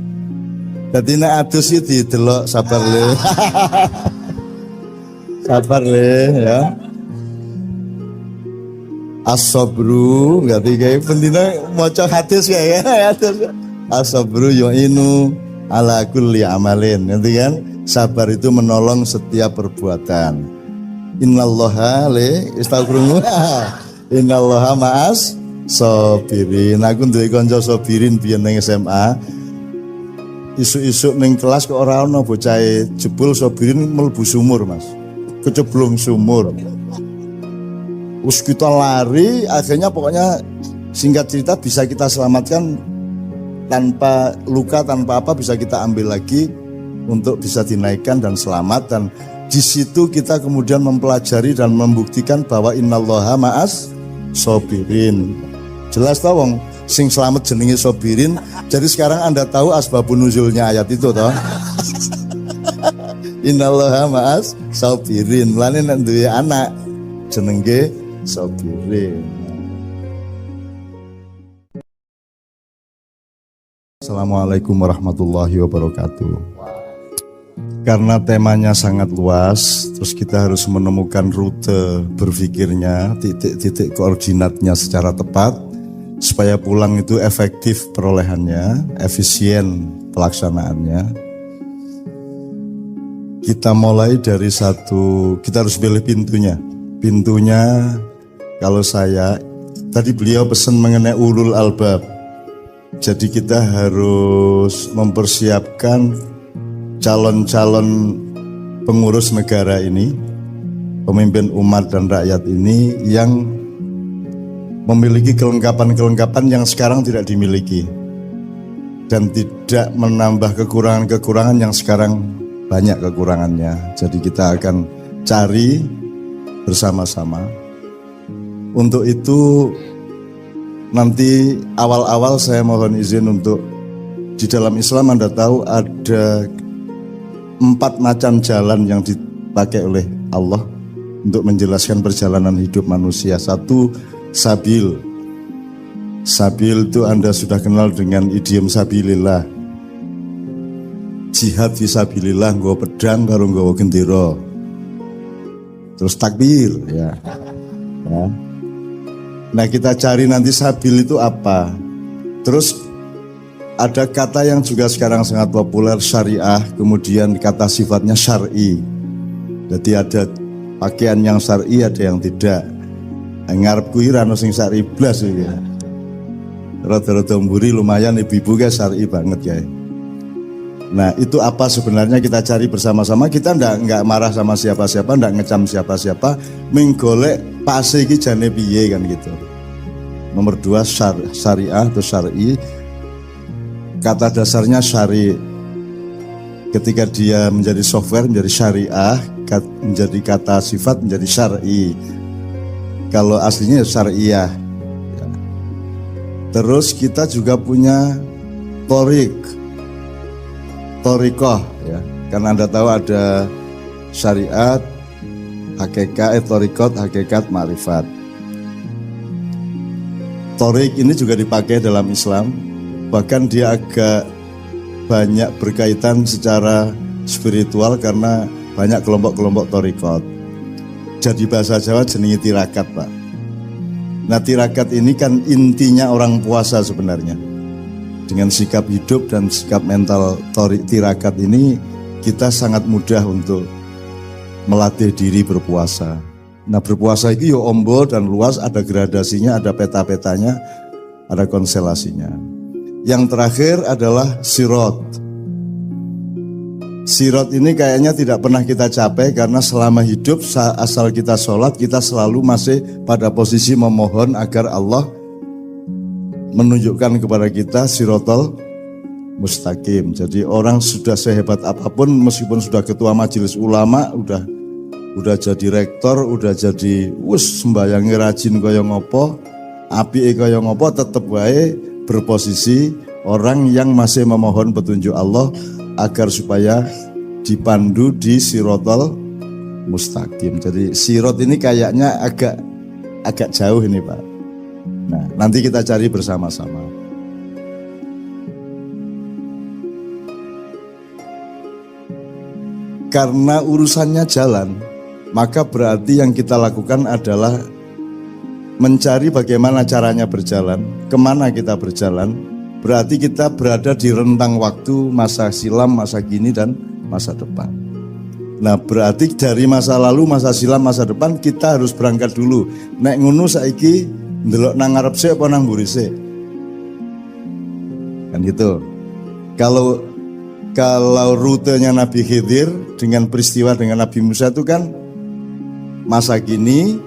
Jadi nek adus iki didelok sabar le. Sabar le ya. As-sabru ngerti kae pendina maca hadis ya. As-sabru yu'inu ala kulli amalin. Ngerti kan? Sabar itu menolong setiap perbuatan. Innallaha innallaha ma'as sabirin. Aku duwe kanca sabirin biyen ning SMA. Isuk-isuk ning kelas kok ora ana bocah jebul sabirin mlebu sumur, Mas. Keceblung sumur. Us kita lari, akhirnya pokoknya singkat cerita bisa kita selamatkan tanpa luka, tanpa apa, bisa kita ambil lagi untuk bisa dinaikkan dan selamat. Dan di situ kita kemudian mempelajari dan membuktikan bahwa innallaha ma'as sabirin. Jelas toh wong sing selamat jenenge sabirin. Jadi sekarang Anda tahu asbabun nuzulnya ayat itu toh. Innallaha ma'as sabirin. Lane nek duwe anak jenenge sabirin. Assalamualaikum warahmatullahi wabarakatuh. Karena temanya sangat luas, terus kita harus menemukan rute berpikirnya, titik-titik koordinatnya secara tepat, supaya pulang itu efektif perolehannya, efisien pelaksanaannya. Kita mulai dari kita harus pilih pintunya. Pintunya, kalau saya, tadi beliau pesan mengenai ulul albab. Jadi kita harus mempersiapkan calon-calon pengurus negara ini, pemimpin umat dan rakyat ini yang memiliki kelengkapan-kelengkapan yang sekarang tidak dimiliki dan tidak menambah kekurangan-kekurangan yang sekarang banyak kekurangannya. Jadi kita akan cari bersama-sama. Untuk itu nanti awal-awal saya mohon izin untuk di dalam Islam Anda tahu ada 4 macam jalan yang dipakai oleh Allah untuk menjelaskan perjalanan hidup manusia. 1, sabil. Sabil itu Anda sudah kenal dengan idiom sabilillah. Jihad fisabilillah, nggawa pedang karo nggawa gendera. Terus takbir ya. Nah kita cari nanti sabil itu apa. Terus ada kata yang juga sekarang sangat populer, syariah, kemudian kata sifatnya syar'i. Jadi ada pakaian yang syar'i, ada yang tidak. Ngarep kuwi ra ono sing syar'i blas iki ya. Rada-rada mburi lumayan ibu-ibu guys syar'i banget ya. Nah, itu apa sebenarnya kita cari bersama-sama. Kita enggak marah sama siapa-siapa, enggak ngecam siapa-siapa, menggolek pase iki jane piye kan gitu. Nomor 2 syariah atau syar'i. Kata dasarnya syari. Ketika dia menjadi software menjadi syariah, menjadi kata sifat menjadi syar'i. Kalau aslinya syariah. Ya. Terus kita juga punya torikoh ya. Karena Anda tahu ada syariat, hakikat, torikot, hakikat, ma'rifat. Torik ini juga dipakai dalam Islam. Bahkan dia agak banyak berkaitan secara spiritual karena banyak kelompok-kelompok torikot. Jadi bahasa Jawa jenenge tirakat, Pak. Nah tirakat ini kan intinya orang puasa sebenarnya. Dengan sikap hidup dan sikap mental tirakat ini kita sangat mudah untuk melatih diri berpuasa. Nah berpuasa itu yo ombo dan luas, ada gradasinya, ada peta-petanya, ada konstelasinya. Yang terakhir adalah sirot. Sirot ini kayaknya tidak pernah kita capai karena selama hidup asal kita sholat kita selalu masih pada posisi memohon agar Allah menunjukkan kepada kita sirotol mustaqim. Jadi orang sudah sehebat apapun meskipun sudah ketua majelis ulama, udah jadi rektor, udah jadi sembayangi rajin kaya ngopo, apike kaya ngopo, tetep wae berposisi orang yang masih memohon petunjuk Allah agar supaya dipandu di sirotol mustaqim. Jadi sirot ini kayaknya agak jauh ini Pak. Nah nanti kita cari bersama-sama. Karena urusannya jalan, maka berarti yang kita lakukan adalah mencari bagaimana caranya berjalan, kemana kita berjalan. Berarti kita berada di rentang waktu masa silam, masa kini, dan masa depan. Nah berarti dari masa lalu, masa silam, masa depan kita harus berangkat dulu. Nek ngono saiki ndelok nang ngarep sik apa nang mburi sik? Kan gitu. Kalau rutenya Nabi Khidir dengan peristiwa dengan Nabi Musa itu kan masa kini,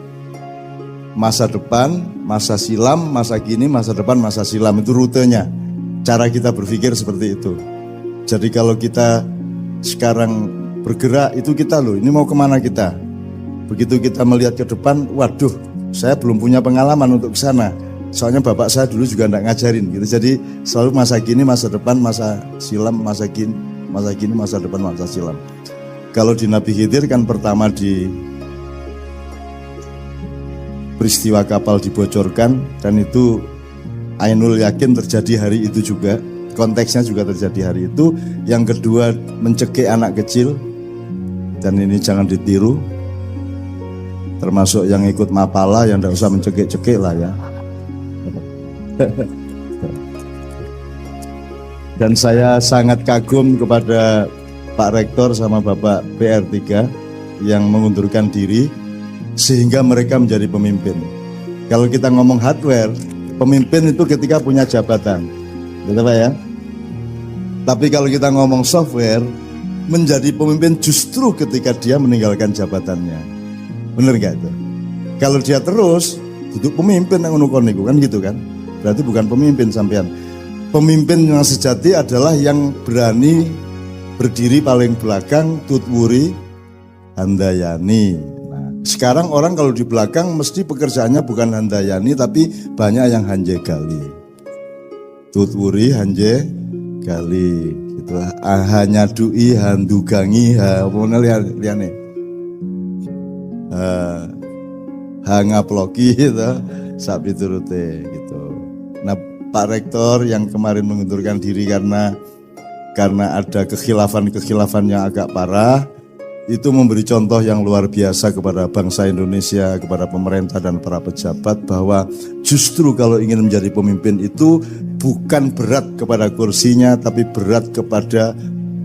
masa depan, masa silam, masa kini, masa depan, masa silam, itu rutenya. Cara kita berpikir seperti itu. Jadi kalau kita sekarang bergerak itu kita loh, ini mau kemana kita? Begitu kita melihat ke depan, waduh, saya belum punya pengalaman untuk ke sana. Soalnya bapak saya dulu juga enggak ngajarin gitu. Jadi selalu masa kini, masa depan, masa silam, masa kini, masa depan, masa silam. Kalau di Nabi Khidir kan pertama di peristiwa kapal dibocorkan, dan itu ainul yakin terjadi hari itu juga. Konteksnya juga terjadi hari itu. Yang kedua mencekik anak kecil, dan ini jangan ditiru. Termasuk yang ikut mapala yang tidak usah mencekik-cekik lah ya. Dan saya sangat kagum kepada Pak Rektor sama Bapak PR3 yang mengundurkan diri sehingga mereka menjadi pemimpin. Kalau kita ngomong hardware, pemimpin itu ketika punya jabatan, betul Pak ya? Tapi kalau kita ngomong software, menjadi pemimpin justru ketika dia meninggalkan jabatannya. Bener gak itu? Kalau dia terus duduk pemimpin yang nukon kan gitu kan? Berarti bukan pemimpin sampean. Pemimpin yang sejati adalah yang berani berdiri paling belakang, tutwuri handayani. Nah, sekarang orang kalau di belakang mesti pekerjaannya bukan handayani tapi banyak yang hanjegali. Tutwuri hanjegali gitu. Hanya dui handugangi apa liane. Hangaploki gitu. Sapi turute gitu. Nah, Pak Rektor yang kemarin mengundurkan diri karena ada kekhilafan yang agak parah, itu memberi contoh yang luar biasa kepada bangsa Indonesia, kepada pemerintah dan para pejabat, bahwa justru kalau ingin menjadi pemimpin itu bukan berat kepada kursinya, tapi berat kepada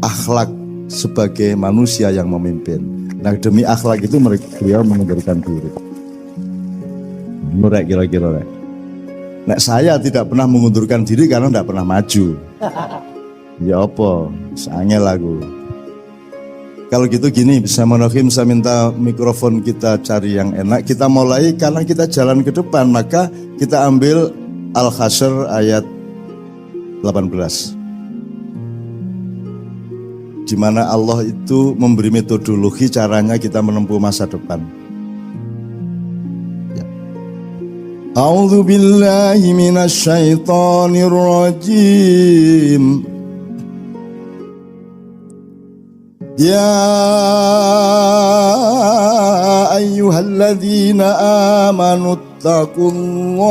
akhlak sebagai manusia yang memimpin. Nah, demi akhlak itu beliau mengundurkan diri. Murek kira-kira. Nah, saya tidak pernah mengundurkan diri karena tidak pernah maju. Ya apa? Sangel lagu. Kalau gitu gini, bisa Monohim, saya minta mikrofon kita cari yang enak. Kita mulai karena kita jalan ke depan, maka kita ambil Al-Hasyr ayat 18. Di mana Allah itu memberi metodologi caranya kita menempuh masa depan. A'udzu billahi minasy syaithanir rajim. Ya ayyuhalladzina amanu taqullah.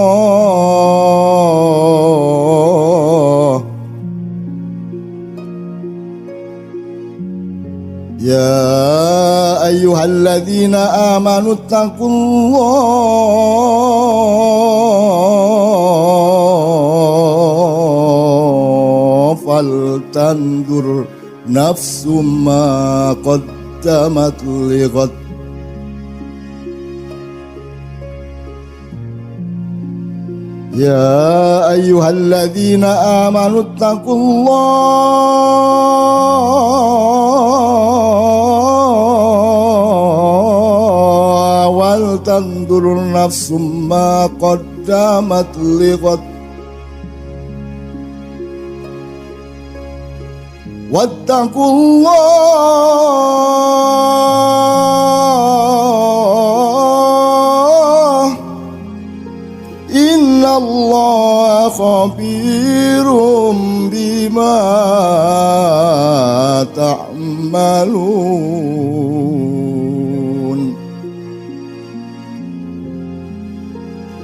Ya ayyuhalladzina amanu taqullah faltanzur nafsum ma qaddamat lighad. Ya ayyuhalladzina amanu taqullaha wal tanzur nafsum ma qaddamat lighad. Wattaqullah innallaha khabirum bima ta'malun.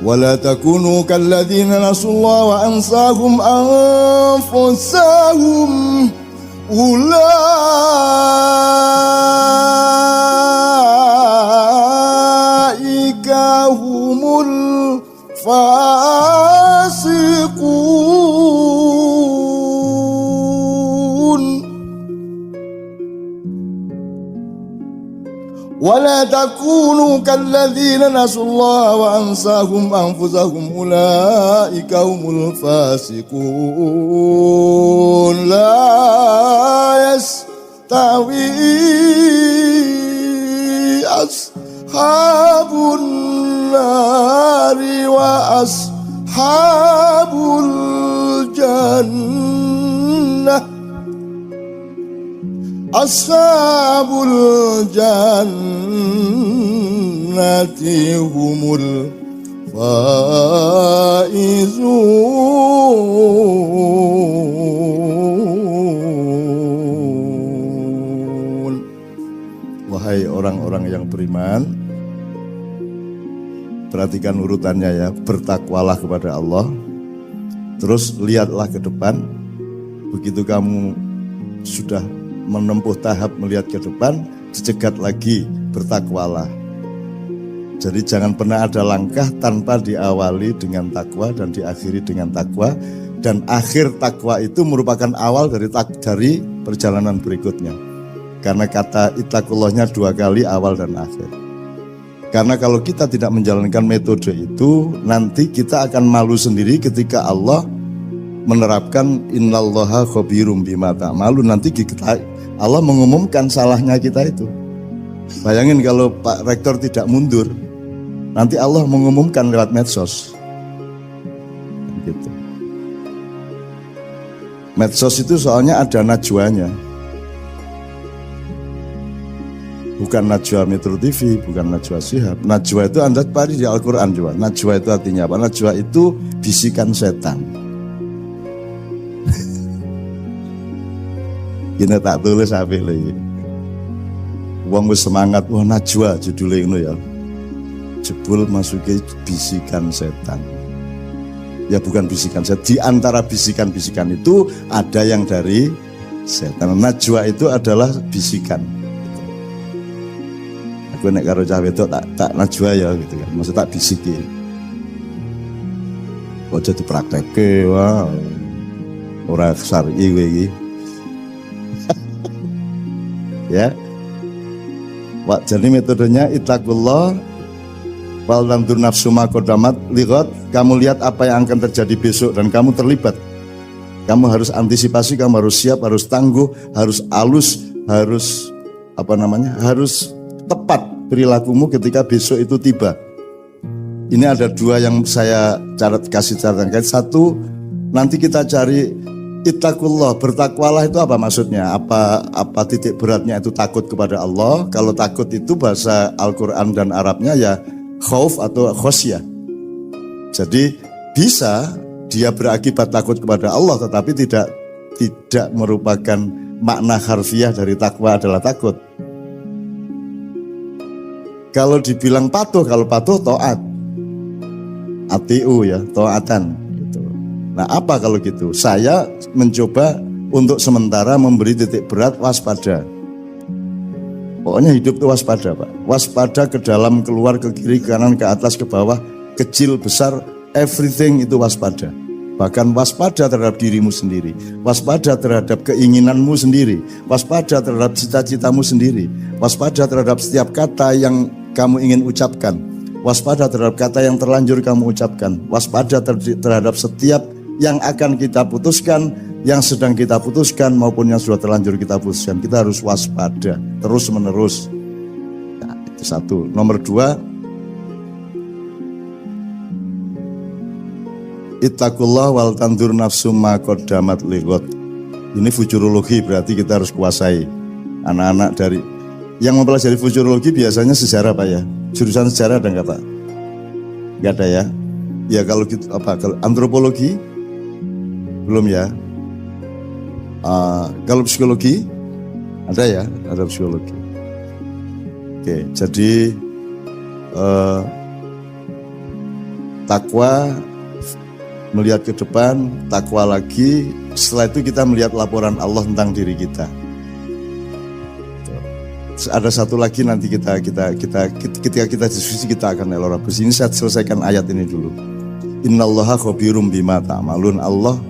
Wala takunu kalladzina nasullaha wa ansahum anfusahum ulaika humul fasiqun. ولا تكونوا كالذين نسوا الله وأنساهم أنفسهم أولئك هم الفاسقون لا يستوي أصحاب النار وأصحاب الجنة أصحاب الجنة هم الفائزون. Wahai orang-orang yang beriman, perhatikan urutannya ya. Bertakwalah kepada Allah, terus lihatlah ke depan. Begitu kamu sudah menempuh tahap melihat ke depan, dicegat lagi, bertakwalah. Jadi jangan pernah ada langkah tanpa diawali dengan takwa dan diakhiri dengan takwa. Dan akhir takwa itu merupakan awal dari perjalanan berikutnya. Karena kata ittaqullahnya 2 kali, awal dan akhir. Karena kalau kita tidak menjalankan metode itu, nanti kita akan malu sendiri ketika Allah menerapkan innallaha khabirum bima ta'malun. Nanti Allah mengumumkan salahnya kita itu. Bayangin kalau Pak Rektor tidak mundur, nanti Allah mengumumkan lewat medsos. Gitu. Medsos itu soalnya ada najwanya. Bukan najwa Metro TV, bukan najwa Shihab. Najwa itu Anda cari di Al-Quran juga. Najwa itu artinya apa? Najwa itu bisikan setan. Kita tak tulis apik lagi. Wong wis semangat, wah najwa judulnya ngono ya. Jebul masuke bisikan setan. Ya bukan bisikan setan. Di antara bisikan-bisikan itu ada yang dari setan. Najwa itu adalah bisikan. Aku nek karo cah wedok tak najwa ya gitu kan. Maksud tak bisiki. Kok jadi praktekke wah. Ora syar'i kowe iki. Ya, jadi metodenya ittaqullah wal tandur nafsu ma qaddamat lighad. Kamu lihat apa yang akan terjadi besok dan kamu terlibat. Kamu harus antisipasi, kamu harus siap, harus tangguh, harus halus, harus harus tepat perilakumu ketika besok itu tiba. Ini ada 2 yang saya kasih catatan. Satu, nanti kita cari ittaqullah, bertakwalah itu apa maksudnya? Apa titik beratnya itu takut kepada Allah? Kalau takut itu bahasa Al-Quran dan Arabnya ya khauf atau khosyah. Jadi bisa dia berakibat takut kepada Allah, tetapi tidak merupakan makna harfiah dari takwa adalah takut. Kalau dibilang patuh, kalau patuh taat, atiu ya, taatan. Nah apa kalau gitu? Saya mencoba untuk sementara memberi titik berat waspada. Pokoknya hidup itu waspada Pak. Waspada ke dalam, keluar, ke kiri, ke kanan, ke atas, ke bawah, kecil, besar, everything itu waspada. Bahkan waspada terhadap dirimu sendiri, waspada terhadap keinginanmu sendiri, waspada terhadap cita-citamu sendiri, waspada terhadap setiap kata yang kamu ingin ucapkan, waspada terhadap kata yang terlanjur kamu ucapkan, waspada terhadap setiap yang akan kita putuskan, yang sedang kita putuskan maupun yang sudah terlanjur kita putuskan. Kita harus waspada terus menerus. Nah, itu satu. Nomor 2, ittaqullah wal tandur nafsum ma qaddamat lighad. Ini futurologi, berarti kita harus kuasai. Anak-anak dari yang mempelajari futurologi biasanya sejarah Pak ya. Jurusan sejarah ada nggak Pak? Nggak ada ya. Ya kalau gitu kalau antropologi belum ya. Kalau psikologi ada ya, ada psikologi. Oke, jadi takwa, melihat ke depan, takwa lagi. Setelah itu kita melihat laporan Allah tentang diri kita. Ada satu lagi nanti ketika kita diskusi kita akan elaborasi. Ini saya selesaikan ayat ini dulu. Innallaha khabirum bima ta'malun. Allah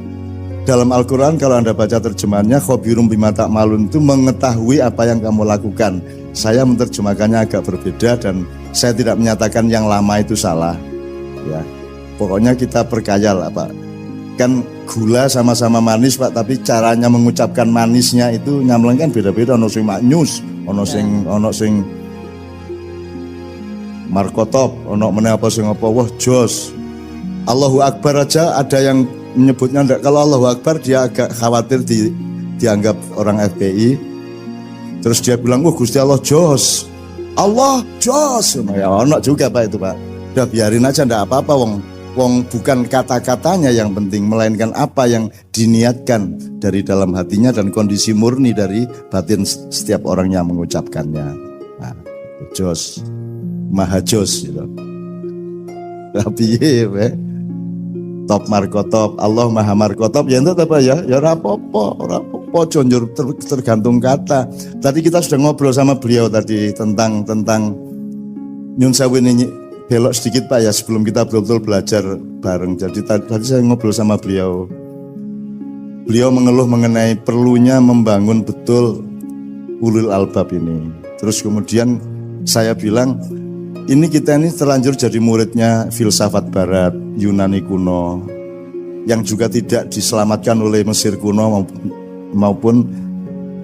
Dalam Al-Quran kalau Anda baca terjemahannya, khobirum bima ta'malun itu mengetahui apa yang kamu lakukan. Saya menerjemahkannya agak berbeda dan saya tidak menyatakan yang lama itu salah. Ya, pokoknya kita perkaya lah Pak. Kan gula sama-sama manis Pak, tapi caranya mengucapkan manisnya itu nyamleng kan beda-beda. Ono sing maknyus, ono sing markotop, ono meneh apa sing apa, wah jos. Allahu Akbar aja ada yang menyebutnya enggak. Kalau Allahu Akbar dia agak khawatir dianggap orang FPI. Terus dia bilang, wah Gusti Allah jos, Allah jos. Ya ono juga Pak itu Pak. Udah biarin aja enggak apa-apa wong bukan kata-katanya yang penting, melainkan apa yang diniatkan dari dalam hatinya dan kondisi murni dari batin setiap orang yang mengucapkannya. Nah, jos, maha jos gitu. Tapi top markotop, Allah maha markotop, ya itu apa ya? Ya rapopo jonjur tergantung kata. Tadi kita sudah ngobrol sama beliau tadi tentang nyun sewu ini. Belok sedikit Pak ya sebelum kita betul-betul belajar bareng. Jadi tadi saya ngobrol sama beliau. Beliau mengeluh mengenai perlunya membangun betul ulul albab ini. Terus kemudian saya bilang, ini kita ini terlanjur jadi muridnya filsafat barat, Yunani kuno, yang juga tidak diselamatkan oleh Mesir kuno maupun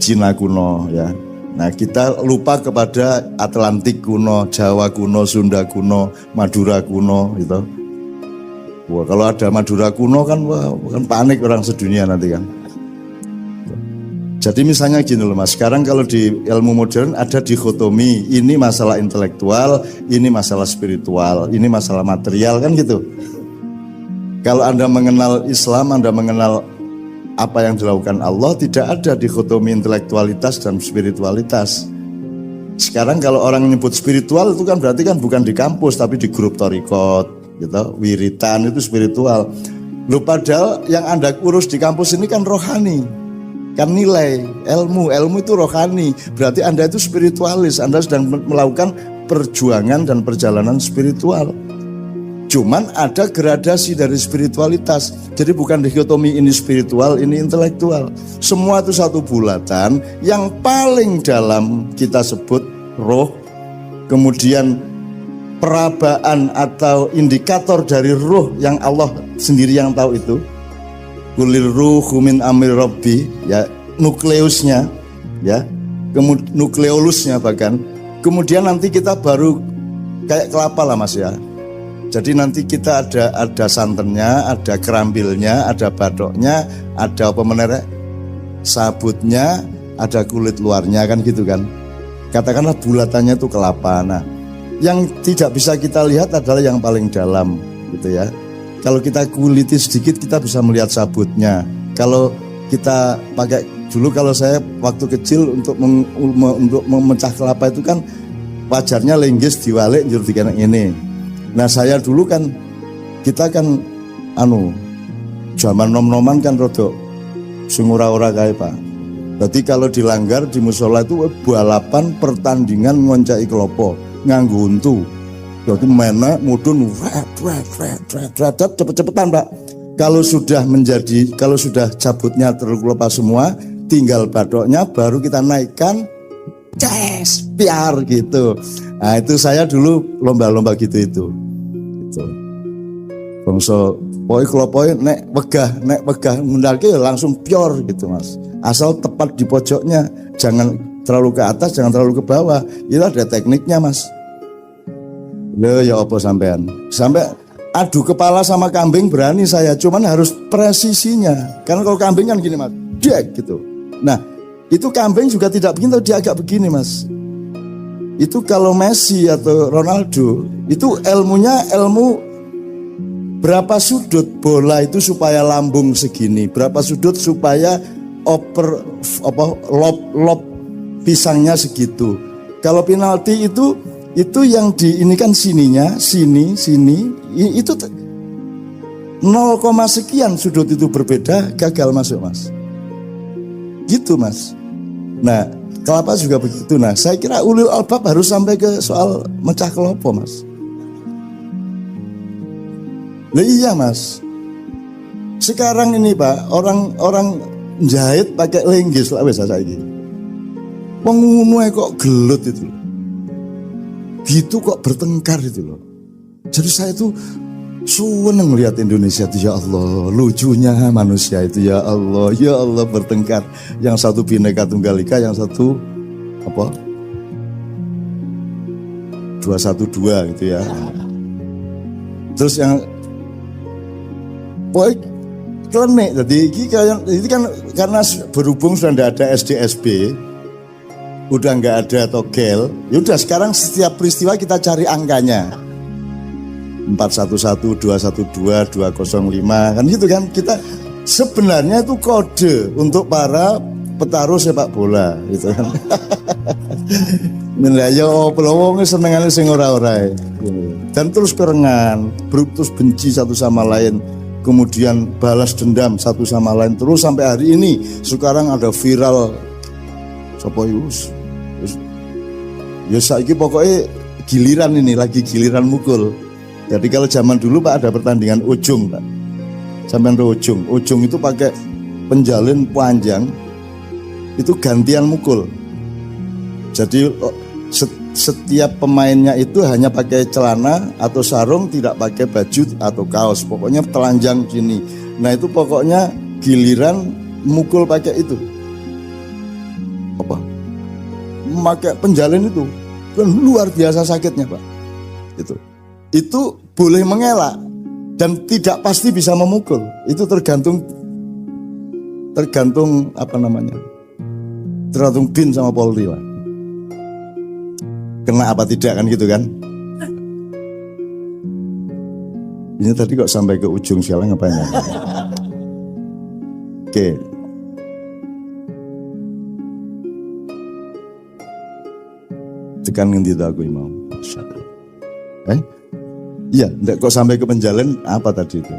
Cina kuno ya. Nah kita lupa kepada Atlantik kuno, Jawa kuno, Sunda kuno, Madura kuno gitu. Wah kalau ada Madura kuno kan, wah, kan panik orang sedunia nanti kan. Jadi misalnya gini loh Mas, sekarang kalau di ilmu modern ada dikotomi, ini masalah intelektual, ini masalah spiritual, ini masalah material kan gitu. Kalau Anda mengenal Islam, Anda mengenal apa yang dilakukan Allah, tidak ada dikotomi intelektualitas dan spiritualitas. Sekarang kalau orang menyebut spiritual itu kan berarti kan bukan di kampus tapi di grup torikot gitu, wiritan itu spiritual. Loh padahal yang Anda urus di kampus ini kan rohani, kan nilai, ilmu itu rohani. Berarti Anda itu spiritualis, Anda sedang melakukan perjuangan dan perjalanan spiritual. Cuman ada gradasi dari spiritualitas. Jadi bukan dikotomi ini spiritual, ini intelektual. Semua itu satu bulatan. Yang paling dalam kita sebut roh. Kemudian perabaan atau indikator dari roh yang Allah sendiri yang tahu itu. Kulir ruhu min amri rabbi, ya nukleusnya, ya nukleolusnya bahkan. Kemudian nanti kita baru kayak kelapa lah Mas ya. Jadi nanti kita ada santannya, ada kerambilnya, ada badoknya, ada apa menerek, sabutnya, ada kulit luarnya kan gitu kan. Katakanlah bulatannya itu kelapa. Nah, yang tidak bisa kita lihat adalah yang paling dalam gitu ya. Kalau kita kuliti sedikit kita bisa melihat sabutnya. Kalau kita pakai dulu, kalau saya waktu kecil untuk memecah kelapa itu kan wajarnya lenggis diwalik njur dikenek ini. Nah saya dulu kan, kita kan zaman nom-noman kan rodok sungura-ura kae Pak. Jadi kalau dilanggar di musola itu balapan pertandingan ngoncai kelopo nganggo untu. Jadi menek mudun cepet-cepetan Pak. Kalau sudah cabutnya terkelopa semua, tinggal badoknya baru kita naikkan, piar gitu. Nah itu saya dulu lomba-lomba gitu itu. Bangsa pokoknya kelopoi nek wegah mendaki langsung pior gitu Mas. Asal tepat di pojoknya, jangan terlalu ke atas, jangan terlalu ke bawah. Itu ada tekniknya Mas. Loh ya apa sampean? Sampai adu kepala sama kambing berani saya, cuman harus presisinya. Karena kalau kambing kan gini Mas, dek gitu. Nah itu kambing juga tidak begini, dia agak begini Mas. Itu kalau Messi atau Ronaldo itu ilmunya ilmu berapa sudut bola itu supaya lambung segini, berapa sudut supaya lob pisangnya segitu. Kalau penalti itu yang ini kan sininya, sini itu 0, sekian sudut itu berbeda, gagal masuk Mas. Gitu Mas. Nah kelapa juga begitu. Nah saya kira ulul albab harus sampai ke soal mecah kelopo Mas. Lah iya Mas. Sekarang ini Pak, orang jahit pakai linggis lah wis saiki. Wong ngono kok gelut itu loh. Gitu kok bertengkar itu loh. Jadi saya tuh seneng lihat Indonesia itu, ya Allah, lucunya manusia itu, ya Allah bertengkar. Yang satu Bhinneka Tunggal Ika, yang satu apa? 212 gitu ya. Terus yang boy klenik, jadi ini kan karena berhubung sudah tidak ada SD SD, udah nggak ada togel, yaudah sekarang setiap peristiwa kita cari angkanya 411, 212, 205 kan gitu kan. Kita sebenarnya itu kode untuk para petarung sepak bola gitu kan. Menilai wong senengane sing ora-ora dan terus kerengan, terus benci satu sama lain, kemudian balas dendam satu sama lain terus sampai hari ini. Sekarang ada viral sapa yus. Ya saiki pokoknya giliran ini lagi giliran mukul. Jadi kalau zaman dulu Pak ada pertandingan ujung Pak. Sampai ujung. Ujung itu pakai penjalin panjang. Itu gantian mukul. Jadi setiap pemainnya itu hanya pakai celana atau sarung, tidak pakai baju atau kaos. Pokoknya telanjang sini. Nah itu pokoknya giliran mukul pakai itu. Apa? Pakai penjalin itu. Kan luar biasa sakitnya Pak. Itu boleh mengelak dan tidak pasti bisa memukul. Itu tergantung apa namanya? Tergantung BIN sama Polri lah. Kena apa tidak kan gitu kan. Ini tadi kok sampai ke ujung sekarang ngapain ya? Oke. Tekan ngendi aku mau. Iya, enggak kok sampai ke penjalan apa tadi itu?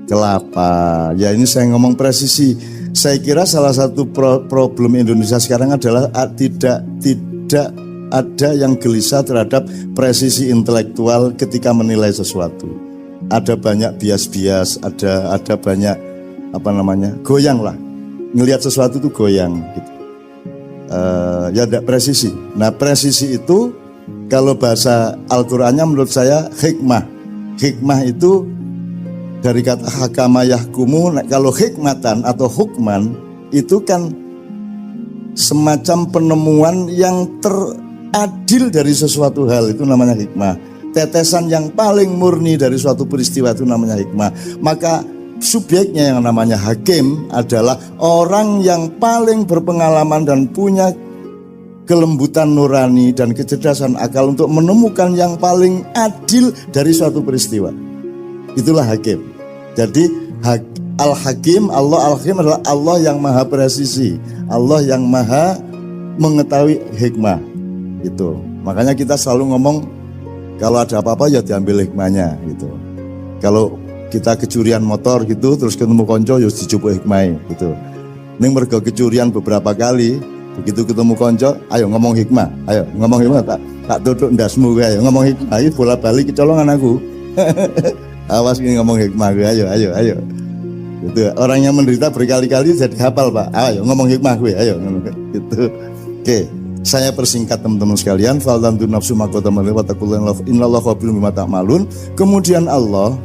Kelapa. Ya ini saya ngomong presisi. Saya kira salah satu problem Indonesia sekarang adalah tidak ada yang gelisah terhadap presisi intelektual ketika menilai sesuatu. Ada banyak bias-bias, ada banyak apa namanya, goyang lah. Ngelihat sesuatu itu goyang gitu. Ya tidak presisi. Nah presisi itu kalau bahasa Al-Qur'annya menurut saya hikmah. Hikmah itu dari kata hakama yahkumu. Kalau hikmatan atau hukman itu kan semacam penemuan yang teradil dari sesuatu hal, itu namanya hikmah. Tetesan yang paling murni dari suatu peristiwa itu namanya hikmah. Maka subjeknya yang namanya hakim adalah orang yang paling berpengalaman dan punya kelembutan nurani dan kecerdasan akal untuk menemukan yang paling adil dari suatu peristiwa. Itulah hakim. Jadi Al-Hakim, Allah Al-Hakim adalah Allah yang maha presisi, Allah yang maha mengetahui hikmah. Itu. Makanya kita selalu ngomong kalau ada apa-apa ya diambil hikmahnya gitu. Kalau kita kecurian motor gitu terus ketemu konco ya dicoba hikmah gitu. Ning mergo kecurian beberapa kali, begitu ketemu konco, ayo ngomong hikmah, ayo ngomong hikmah, tak tutuk ndasmu kowe, ayo ngomong hikmah, ayo bola-balik kecolongan aku. Awas ini ngomong hikmah gue, ayo. Gitu. Orang yang menderita berkali-kali jadi hafal Pak. Ayo ngomong hikmah gue, ayo. Gitu. Oke, saya persingkat teman-teman sekalian. Faltantu nafsu makotamalun wa taqullaha innallaha khabirun bima ta'malun. Kemudian Allah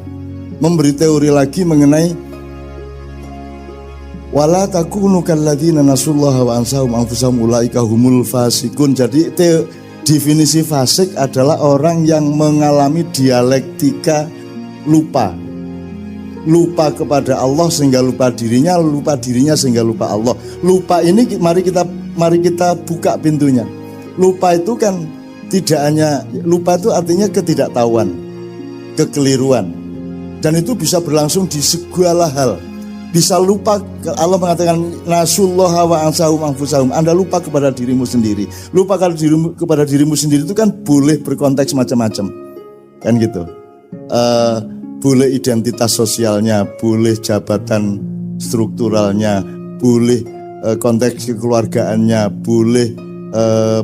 memberi teori lagi mengenai wala takunu kalladzina nasullaha wa ansahum anfusahum ulaika humul fasikun. Jadi definisi fasik adalah orang yang mengalami dialektika lupa kepada Allah sehingga lupa dirinya sehingga lupa Allah. Lupa ini mari kita buka pintunya. Lupa itu kan tidak hanya lupa, itu artinya ketidaktahuan, kekeliruan, dan itu bisa berlangsung di segala hal. Bisa lupa, Allah mengatakan nasullaha wa ansahum anfusahum. Anda lupa kepada dirimu sendiri. Lupa kepada dirimu sendiri itu kan boleh berkonteks macam-macam, kan gitu. Boleh identitas sosialnya, boleh jabatan strukturalnya, boleh konteks kekeluargaannya, boleh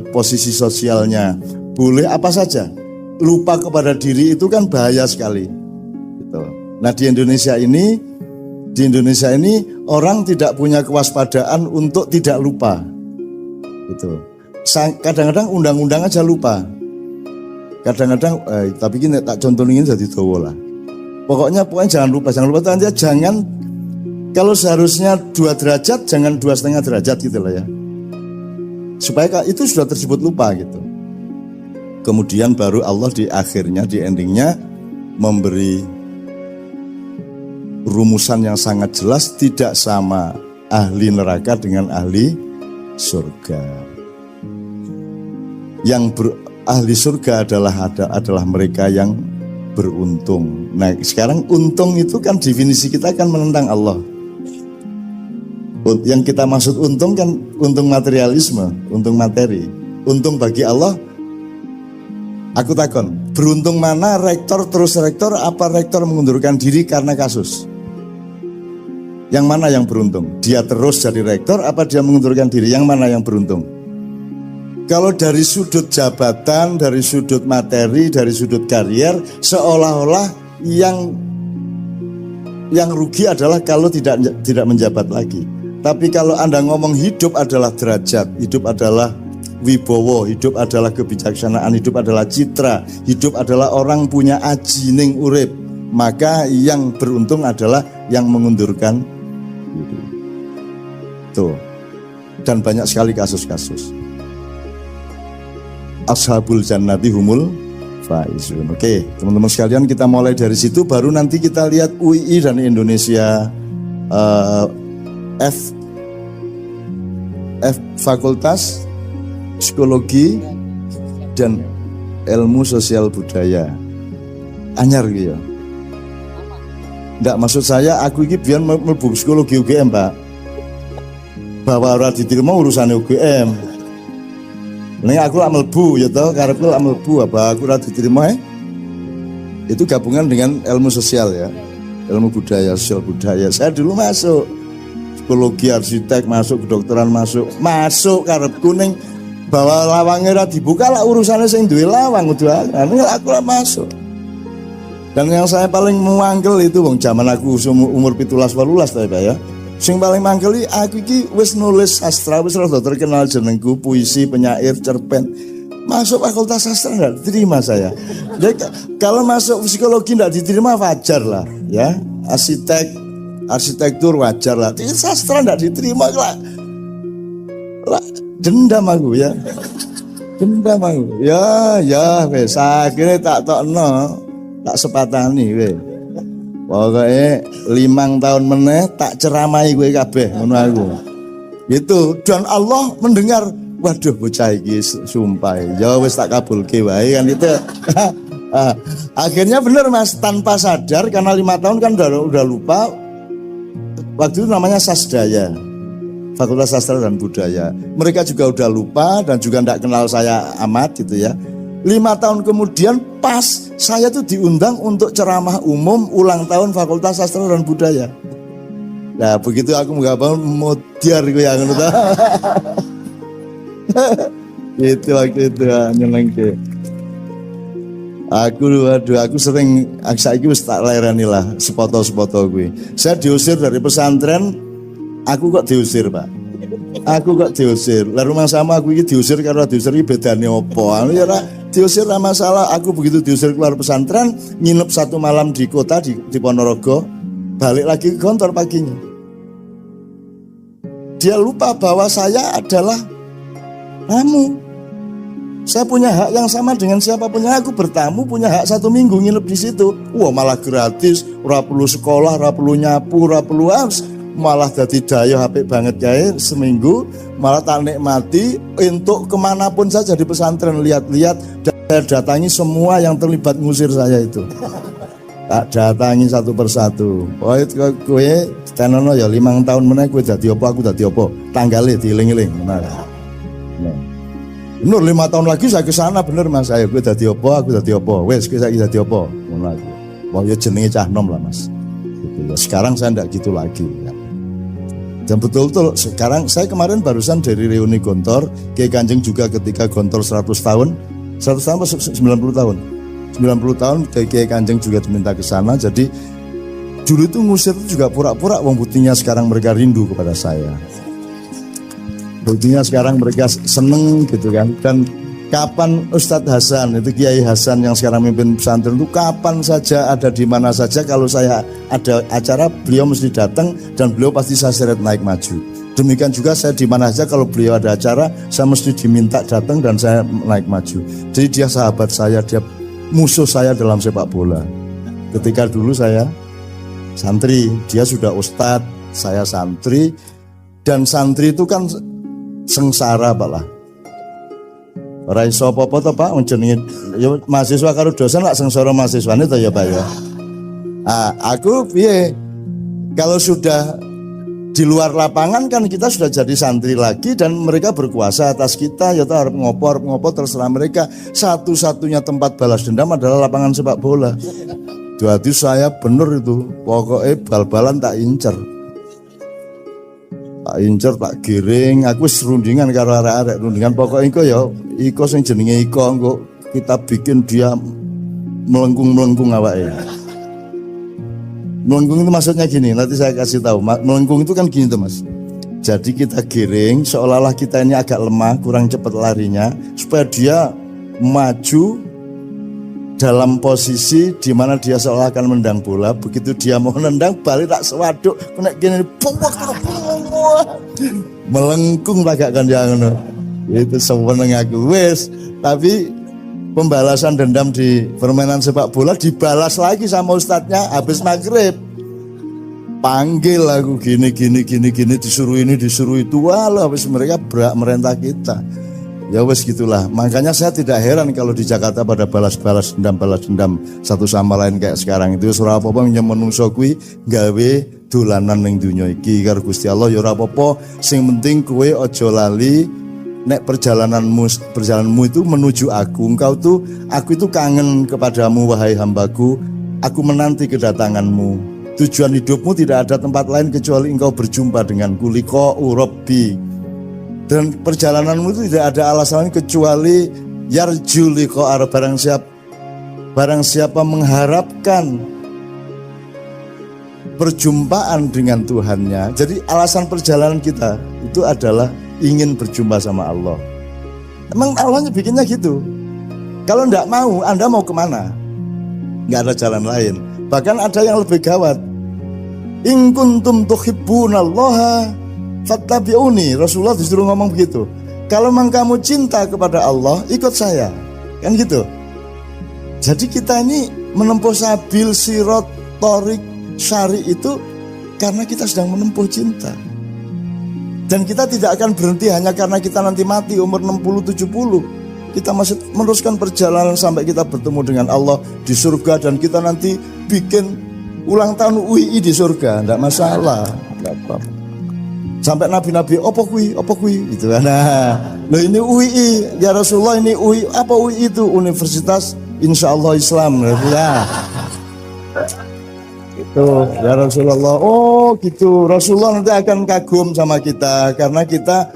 posisi sosialnya, boleh apa saja. Lupa kepada diri itu kan bahaya sekali gitu. Nah di Indonesia ini orang tidak punya kewaspadaan untuk tidak lupa. Gitu. Kadang-kadang undang-undang aja lupa. Kadang-kadang, tapi gini tak contohin jadi dawa lah. Pokoknya jangan lupa nanti jangan, kalau seharusnya 2 derajat jangan 2,5 derajat gitu lah ya. Supaya itu sudah tersebut lupa gitu. Kemudian baru Allah di akhirnya, di endingnya memberi rumusan yang sangat jelas, tidak sama ahli neraka dengan ahli surga. Ahli surga adalah mereka yang beruntung. Nah sekarang untung itu kan definisi kita kan menentang Allah. Yang kita maksud untung kan untung materialisme, untung materi. Untung bagi Allah, aku takon, beruntung mana rektor terus rektor, apa rektor mengundurkan diri karena kasus? Yang mana yang beruntung? Dia terus jadi rektor, apa dia mengundurkan diri? Yang mana yang beruntung? Kalau dari sudut jabatan, dari sudut materi, dari sudut karier, seolah-olah yang rugi adalah kalau tidak menjabat lagi. Tapi kalau Anda ngomong hidup adalah derajat, hidup adalah wibowo, hidup adalah kebijaksanaan, hidup adalah citra, hidup adalah orang punya aji ning urip, maka yang beruntung adalah yang mengundurkan diri. Tuh. Dan banyak sekali kasus-kasus. Ashabul jannati humul faizun. Oke, teman-teman sekalian, kita mulai dari situ, baru nanti kita lihat UII dan Indonesia F Fakultas Psikologi dan Ilmu Sosial Budaya. Anyar gitu ya. Enggak, maksud saya aku ini biar mlebu psikologi UGM, Pak. Bahwa ora diterima urusan UGM. Nek aku lak mlebu ya toh, karepku lak mlebu apa aku ora diterima itu gabungan dengan ilmu sosial ya. Ilmu budaya, sosial budaya. Saya dulu masuk psikologi, arsitek, masuk kedokteran, masuk karepku ning bahwa lawangnya ora dibuka lah urusannya sing duwe lawang kudu aku lah masuk. Dan yang saya paling memanggil itu wong zaman aku umur 17-18 ta ya. Sing paling manggeli aku iki wis nulis sastra, wis rada terkenal jenengku, puisi, penyair, cerpen. Masuk fakultas sastra enggak diterima saya. Jadi kalau masuk psikologi enggak diterima wajar lah ya. Arsitektur wajar lah. Tapi sastra enggak diterima lah. Dendam aku ya. Dendam aku. Ya wis akhirnya tak tokno, tak sepatani wis. Pokoknya 5 tahun meneh tak ceramai gue kabeh ngono aku. Gitu, dan Allah mendengar, waduh bocah iki sumpah. Ya wis tak kabulke wae kan itu. Akhirnya bener Mas, tanpa sadar karena 5 tahun kan udah lupa. Waktu itu namanya Sasdaya, Fakultas Sastra dan Budaya. Mereka juga udah lupa dan juga enggak kenal saya amat gitu ya. 5 tahun kemudian pas saya tuh diundang untuk ceramah umum ulang tahun Fakultas Sastra dan Budaya. Nah begitu aku nggak mau modiar gue yang itu. Itu waktu itu nyenengke. Aku sering saiki wis tak lereni lah sepoto-sepoto gue. Saya diusir dari pesantren, aku kok diusir Pak. Aku kok diusir. Lah rumah sama aku ini diusir karena diusir ini bedanya opo. Ya diusir lah masalah. Aku begitu diusir keluar pesantren, nginep 1 malam di kota di Ponorogo, balik lagi ke kantor paginya. Dia lupa bahwa saya adalah tamu. Saya punya hak yang sama dengan siapapun yang aku bertamu, punya hak 1 minggu nginep di situ. Wah malah gratis, ora perlu sekolah, ora perlu nyapu, ora perlu malah jadi daya HP banget kayak seminggu, malah tak nikmati untuk kemanapun saja di pesantren, lihat-lihat dan saya datangi semua yang terlibat ngusir saya itu. Tak datangi satu persatu. Oh itu gue tenono ya 5 tahun meneh gue dadi apa, aku dadi apa, tanggalnya dieling-eling. Bener 5 tahun lagi saya ke sana bener Mas, saya gue dadi apa, aku dadi apa, wes gue saiki dadi apa, ngono lagi. Wah ya jenenge cah nom lah Mas. Gitu ya. Sekarang saya ndak gitu lagi. Ya. Dan betul-betul sekarang saya kemarin barusan dari reuni Gontor, Kiai Kanjeng juga ketika Gontor 100 tahun 90 tahun 90 tahun Kiai Kanjeng juga diminta ke sana. Jadi Dulu itu ngusir itu juga pura-pura, wong buktinya sekarang mereka rindu kepada saya. Buktinya sekarang mereka seneng gitu kan. Dan kapan Ustadz Hasan, itu Kiai Hasan yang sekarang memimpin pesantren itu kapan saja, ada di mana saja, kalau saya ada acara beliau mesti datang dan beliau pasti saya seret naik maju. Demikian juga saya di mana saja kalau beliau ada acara, saya mesti diminta datang dan saya naik maju. Jadi dia sahabat saya, dia musuh saya dalam sepak bola. Ketika dulu saya santri, dia sudah ustadz, saya santri, dan santri itu kan sengsara Pak lah. Ora iso apa-apa to Pak, jenenge ya mahasiswa karo dosen lak sengsara mahasiswane to ya Pak ya. Aku piye? Kalau sudah di luar lapangan kan kita sudah jadi santri lagi dan mereka berkuasa atas kita, ya harus ngopo terserah mereka. Satu-satunya tempat balas dendam adalah lapangan sepak bola. Jadi saya bener itu, pokoknya bal-balan tak incer. Tak incer, tak giring, aku serundingan karo arek-arek rundingan pokoknya iko sing jenenge iko kita bikin dia melengkung awake. Melengkung itu maksudnya gini, nanti saya kasih tahu. Melengkung itu kan gini tuh Mas. Jadi kita giring seolah-olah kita ini agak lemah, kurang cepat larinya, supaya dia maju dalam posisi di mana dia seolah akan mendang bola. Begitu dia mau nendang, balik tak sewaduk, kena gini, melengkung agak kan jangan. Itu seweneng aku wes. Tapi pembalasan dendam di permainan sepak bola dibalas lagi sama ustadznya habis maghrib. Panggil aku gini disuruh ini disuruh itu, walah habis mereka berak merentah kita. Ya wes gitulah. Makanya saya tidak heran kalau di Jakarta pada balas dendam satu sama lain kayak sekarang itu. Ora apa-apa menyang menungso kuwi gawe dolanan ning donya iki karo Gusti Allah ya ora apa-apa. Sing penting kowe aja lali nek perjalananmu itu menuju aku. Aku itu kangen kepadamu wahai hambaku. Aku menanti kedatanganmu. Tujuan hidupmu tidak ada tempat lain kecuali engkau berjumpa denganku. Liqa'u Rabbi. Dan perjalananmu itu tidak ada alasan kecuali yarju liqa'a. Barang siapa mengharapkan perjumpaan dengan Tuhannya. Jadi alasan perjalanan kita itu adalah ingin berjumpa sama Allah. Emang Allahnya bikinnya gitu. Kalau enggak mau, Anda mau kemana? Enggak ada jalan lain. Bahkan ada yang lebih gawat. In kuntum tuhibbunallaha fattabi'uni. Rasulullah disuruh ngomong begitu. Kalau memang kamu cinta kepada Allah, ikut saya. Kan gitu. Jadi kita ini menempuh sabil sirat torik syari itu karena kita sedang menempuh cinta. Dan kita tidak akan berhenti hanya karena kita nanti mati umur 60-70. Kita masih meneruskan perjalanan sampai kita bertemu dengan Allah di surga. Dan kita nanti bikin ulang tahun UI di surga. Tidak masalah, tidak apa-apa. Sampai nabi-nabi, apa kui gitu kan. Nah, loh ini UI ya Rasulullah, ini UI. Apa UI itu? Universitas Insya Allah Islam. Nah, itu ya Rasulullah. Oh gitu, Rasulullah nanti akan kagum sama kita karena kita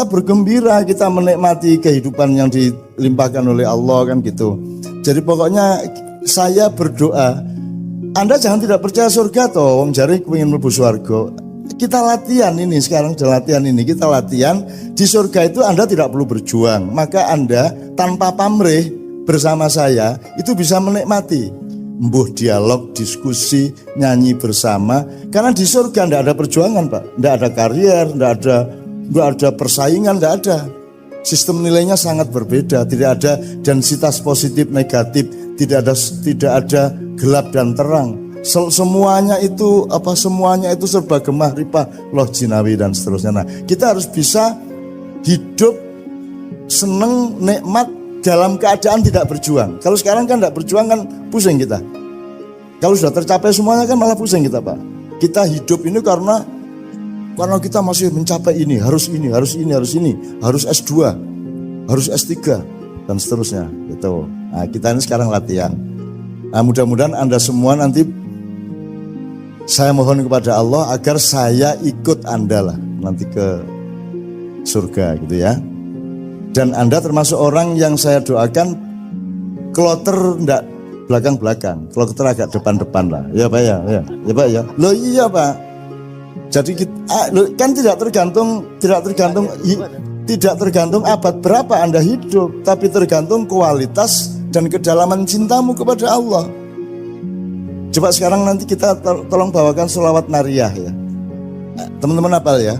bergembira, kita menikmati kehidupan yang dilimpahkan oleh Allah kan gitu. Jadi pokoknya saya berdoa, Anda jangan tidak percaya surga toh, wong jari pengen mlebu surga. Kita latihan ini sekarang, kita latihan di surga itu Anda tidak perlu berjuang, maka Anda tanpa pamrih bersama saya itu bisa menikmati mbuh dialog, diskusi, nyanyi bersama. Karena di surga tidak ada perjuangan Pak, tidak ada karier, tidak ada persaingan, tidak ada. Sistem nilainya sangat berbeda, tidak ada densitas positif negatif, tidak ada gelap dan terang. Semuanya itu serba gemah ripah loh jinawi dan seterusnya. Nah, kita harus bisa hidup seneng nikmat dalam keadaan tidak berjuang. Kalau sekarang kan tidak berjuang kan pusing kita. Kalau sudah tercapai semuanya kan malah pusing kita Pak. Kita hidup ini karena kita masih mencapai ini, harus S2, harus S3 dan seterusnya gitu. Nah, kita ini sekarang latihan. Nah, mudah-mudahan Anda semua nanti, saya mohon kepada Allah agar saya ikut Anda lah nanti ke surga gitu ya. Dan Anda termasuk orang yang saya doakan kloter belakang-belakang. Kalau kita agak depan-depan lah. Ya Pak ya, ya Pak ya. Loh iya Pak. Jadi kan tidak tergantung abad berapa Anda hidup, tapi tergantung kualitas dan kedalaman cintamu kepada Allah. Coba sekarang nanti kita tolong bawakan sholawat nariyah ya. Teman-teman hafal ya.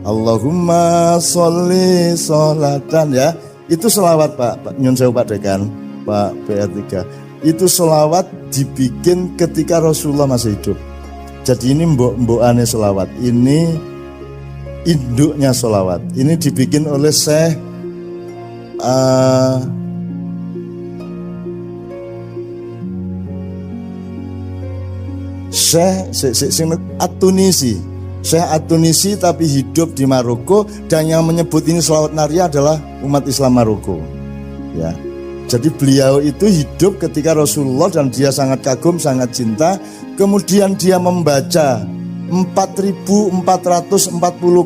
Allahumma sholli sholatan ya. Itu sholawat Pak Nyun Sewu Pak Dekan, Pak PR3. Itu sholawat dibikin ketika Rasulullah masih hidup. Jadi ini mbok-mbokane sholawat. Ini induknya sholawat. Ini dibikin oleh Syekh At-Tunisi. Syekh At-Tunisi tapi hidup di Maroko, dan yang menyebut ini sholawat nariyah adalah umat Islam Maroko. Ya. Jadi beliau itu hidup ketika Rasulullah dan dia sangat kagum, sangat cinta. Kemudian dia membaca 4.440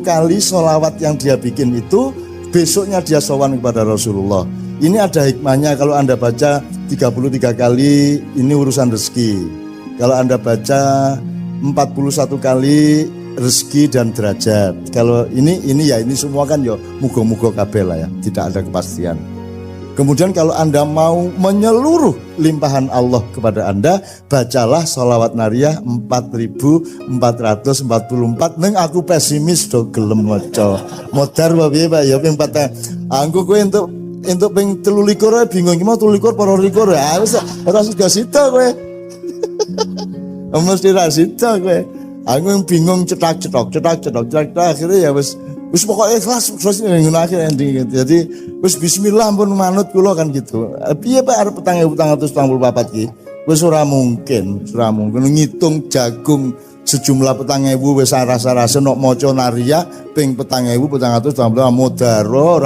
kali sholawat yang dia bikin itu. Besoknya dia sowan kepada Rasulullah. Ini ada hikmahnya, kalau Anda baca 33 kali ini urusan rezeki. Kalau Anda baca 41 kali rezeki dan derajat. Kalau ini semua kan ya muga-muga kabeh lah ya, tidak ada kepastian. Kemudian kalau Anda mau menyeluruh limpahan Allah kepada Anda, bacalah sholawat nariyah 4.444. Neng aku pesimis do gelem maca. Modar wae piye Pak ya ping 4. Anggo kowe entuk ping 23 bingung iki mau 23 para 24 ya wis ora sida sida kowe. Mesti ra sida kowe. Aku bingung cetak akhirnya ya wis pokoknya ikhlas ngono akhir ending. Jadi wis bismillah pun manut kula kan gitu. Piye Pak arep 4.444 ki? Wis ora mungkin ngitung jagung sejumlah 4.000 wis rasa-rasa nok maca nariyah ping 4.444 modaro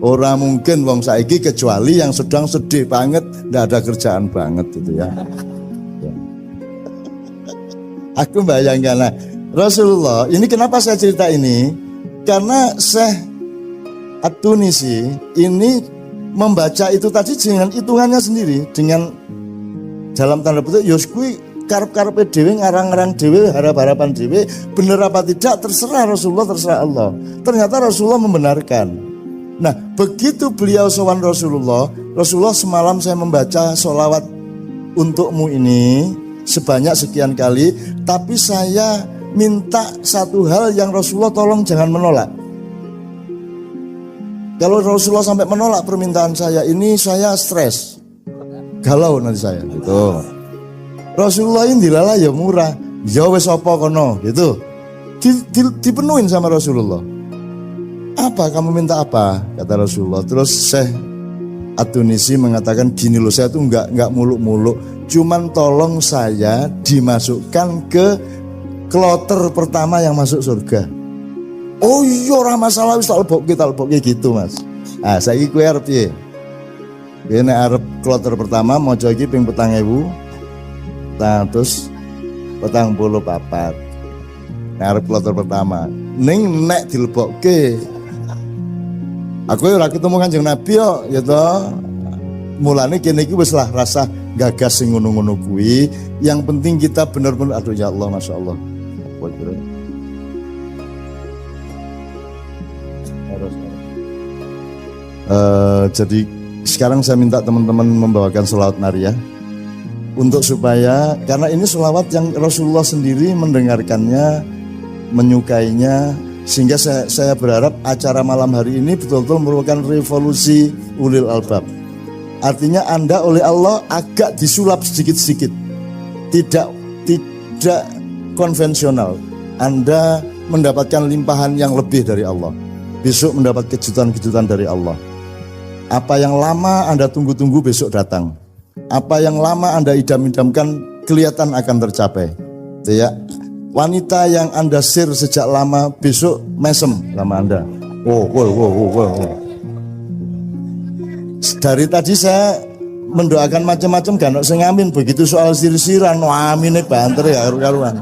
ora mungkin wong saiki kecuali yang sedang sedih banget, ndak ada kerjaan banget gitu ya. Aku bayangkan lah Rasulullah, ini kenapa saya cerita ini? Karena Syekh At-Tunisi ini membaca itu tadi dengan hitungannya sendiri, dengan dalam tanda petik yos kuwi karep-karepe dhewe, ngarang-ngarang dhewe, harap-harapan dhewe, bener apa tidak terserah Rasulullah, terserah Allah. Ternyata Rasulullah membenarkan. Nah, begitu beliau sowan Rasulullah semalam saya membaca sholawat untukmu ini sebanyak sekian kali, tapi saya minta satu hal yang Rasulullah tolong jangan menolak. Kalau Rasulullah sampai menolak permintaan saya ini, saya stres, galau nanti saya gitu. Rasulullah ini dilala ya murah, ya wes apa kono gitu, dipenuhin sama Rasulullah. Apa kamu minta apa? Kata Rasulullah. Terus Syekh At-Tunisi mengatakan gini loh, saya tuh nggak muluk-muluk, cuman tolong saya dimasukkan ke kloter pertama yang masuk surga. Oh iya ora masalah, wis tak lebokke gitu Mas. Ah saiki kowe arep piye? Kowe nek arep kloter pertama maca iki ping 4.000 terus 44. Nek arep kloter pertama ning nek dilebokke aku ora ketemu Kanjeng Nabi yo ya toh. Mulane kene iki wis lah rasa gagas sing ngono-ngono kuwi. Yang penting kita benar-benar aduh ya Allah masyaallah. Jadi sekarang saya minta teman-teman membawakan sholawat nariyah untuk supaya, karena ini sholawat yang Rasulullah sendiri mendengarkannya, menyukainya, sehingga saya berharap acara malam hari ini betul-betul merupakan revolusi ulil albab. Artinya Anda oleh Allah agak disulap sedikit-sedikit, tidak konvensional. Anda mendapatkan limpahan yang lebih dari Allah. Besok mendapat kejutan-kejutan dari Allah. Apa yang lama Anda tunggu-tunggu besok datang. Apa yang lama Anda idam-idamkan kelihatan akan tercapai. Ya. Wanita yang Anda sir sejak lama besok mesem sama Anda. Wow. Dari tadi saya mendoakan macam-macam kan, saya ngamin begitu soal sir-siran, amine banter ya karu-karuan.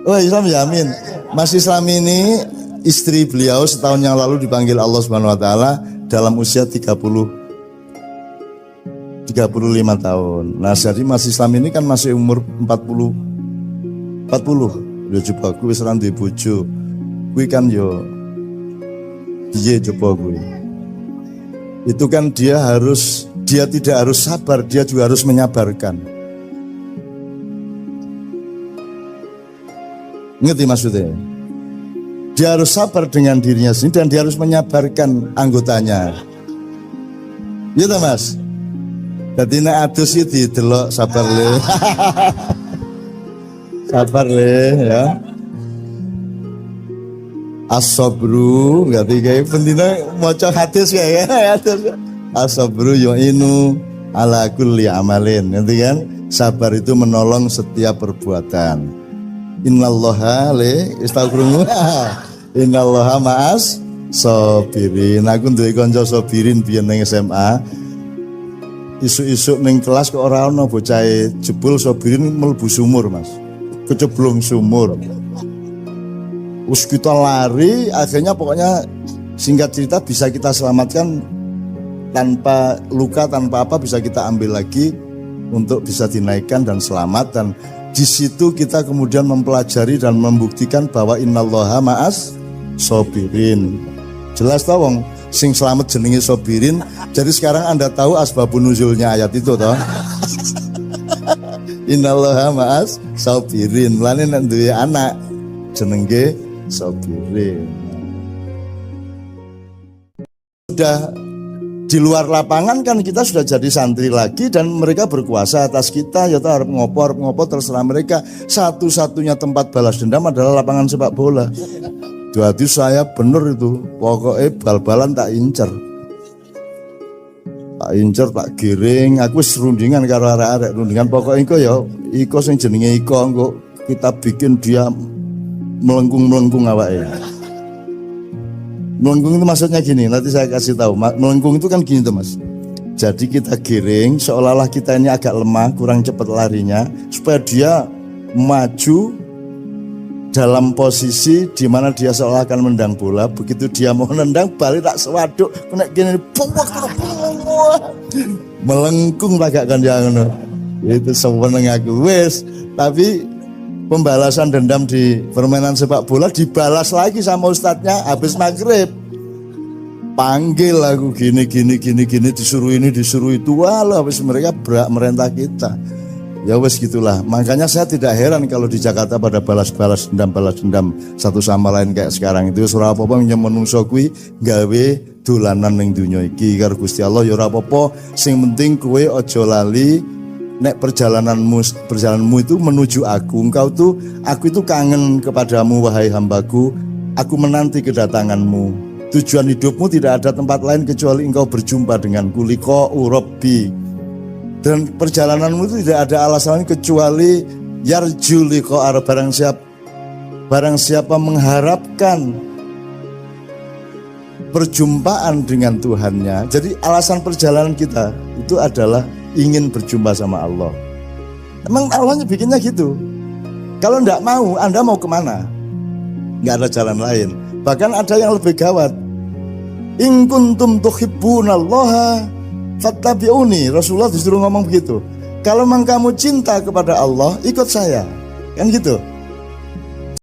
Oh Islam yamin. Mas Islam ini istri beliau setahun yang lalu dipanggil Allah Subhanahu Wa Taala dalam usia 35 tahun. Nah, jadi Mas Islam ini kan masih umur 40. Yo coba kuwi wis ora duwe bojo. Kuwi kan yo piye coba kuwi. Itu kan dia tidak harus sabar, dia juga harus menyabarkan. Ngerti maksudnya? Dia harus sabar dengan dirinya sendiri dan dia harus menyabarkan anggotanya. Iya tak Mas? Jadi nek adus iki didelok sabar le. Sabar le ya. As-sabru ngerti kae pendina maca hadis kae ya. As-sabru yu'inu ala kulli amalin. Ngerti kan? Sabar itu menolong setiap perbuatan. Innallaha le istaghfiru. Innallaha ma'as sabirin. Aku duwe kanca sabirin biyen ning SMA. Isuk-isuk ning kelas kok ora ana bocah jebul sabirin mlebu sumur, Mas. Keceblong sumur. Us kita lari, akhirnya pokoknya singkat cerita bisa kita selamatkan tanpa luka, tanpa apa bisa kita ambil lagi untuk bisa dinaikkan dan selamat. Dan di situ kita kemudian mempelajari dan membuktikan bahwa innallaha ma'as sabirin. Jelas tau wong sing selamat jenenge sabirin. Jadi sekarang Anda tahu asbabun nuzulnya ayat itu toh. Innallaha ma'as sabirin. Lane nek duwe anak jenenge sabirin. Sudah di luar lapangan kan kita sudah jadi santri lagi dan mereka berkuasa atas kita, ya harap ngopo terserah mereka. Satu-satunya tempat balas dendam adalah lapangan sepak bola. Jadi saya bener itu, pokoknya bal-balan tak incer, tak giring. Aku serundingan karo arek-arek, rundingan pokoknya iko sing jenenge iko kita bikin dia melengkung awake. Melengkung itu maksudnya gini, nanti saya kasih tahu. Melengkung itu kan gini tuh Mas. Jadi kita giring seolah-olah kita ini agak lemah, kurang cepat larinya, supaya dia maju dalam posisi di mana dia seolah akan menendang bola. Begitu dia mau nendang, balik tak sewaduk, kena gini, melengkung agak kan yang itu seweneng aku wes. Tapi pembalasan dendam di permainan sepak bola dibalas lagi sama ustadznya habis maghrib. Panggil aku gini disuruh ini disuruh itu, walau habis mereka berak merentah kita. Ya wes gitulah. Makanya saya tidak heran kalau di Jakarta pada balas dendam satu sama lain kayak sekarang itu. Ora apa-apa nyem menungso kuwi gawe dolanan ning donya iki karo Gusti Allah ya ora apa-apa. Sing penting kowe aja lali nek perjalananmu itu menuju aku. Aku itu kangen kepadamu wahai hambaku. Aku menanti kedatanganmu. Tujuan hidupmu tidak ada tempat lain kecuali engkau berjumpa denganku. Liqa'u Rabbi. Dan perjalananmu itu tidak ada alasan kecuali yarju liqa'a. Barang siapa mengharapkan perjumpaan dengan Tuhannya. Jadi alasan perjalanan kita itu adalah ingin berjumpa sama Allah. Emang Allahnya bikinnya gitu. Kalau enggak mau, Anda mau kemana? Enggak ada jalan lain. Bahkan ada yang lebih gawat. In kuntum tuhibbunallaha fattabi'uni. Rasulullah disuruh ngomong begitu. Kalau memang kamu cinta kepada Allah, ikut saya. Kan gitu.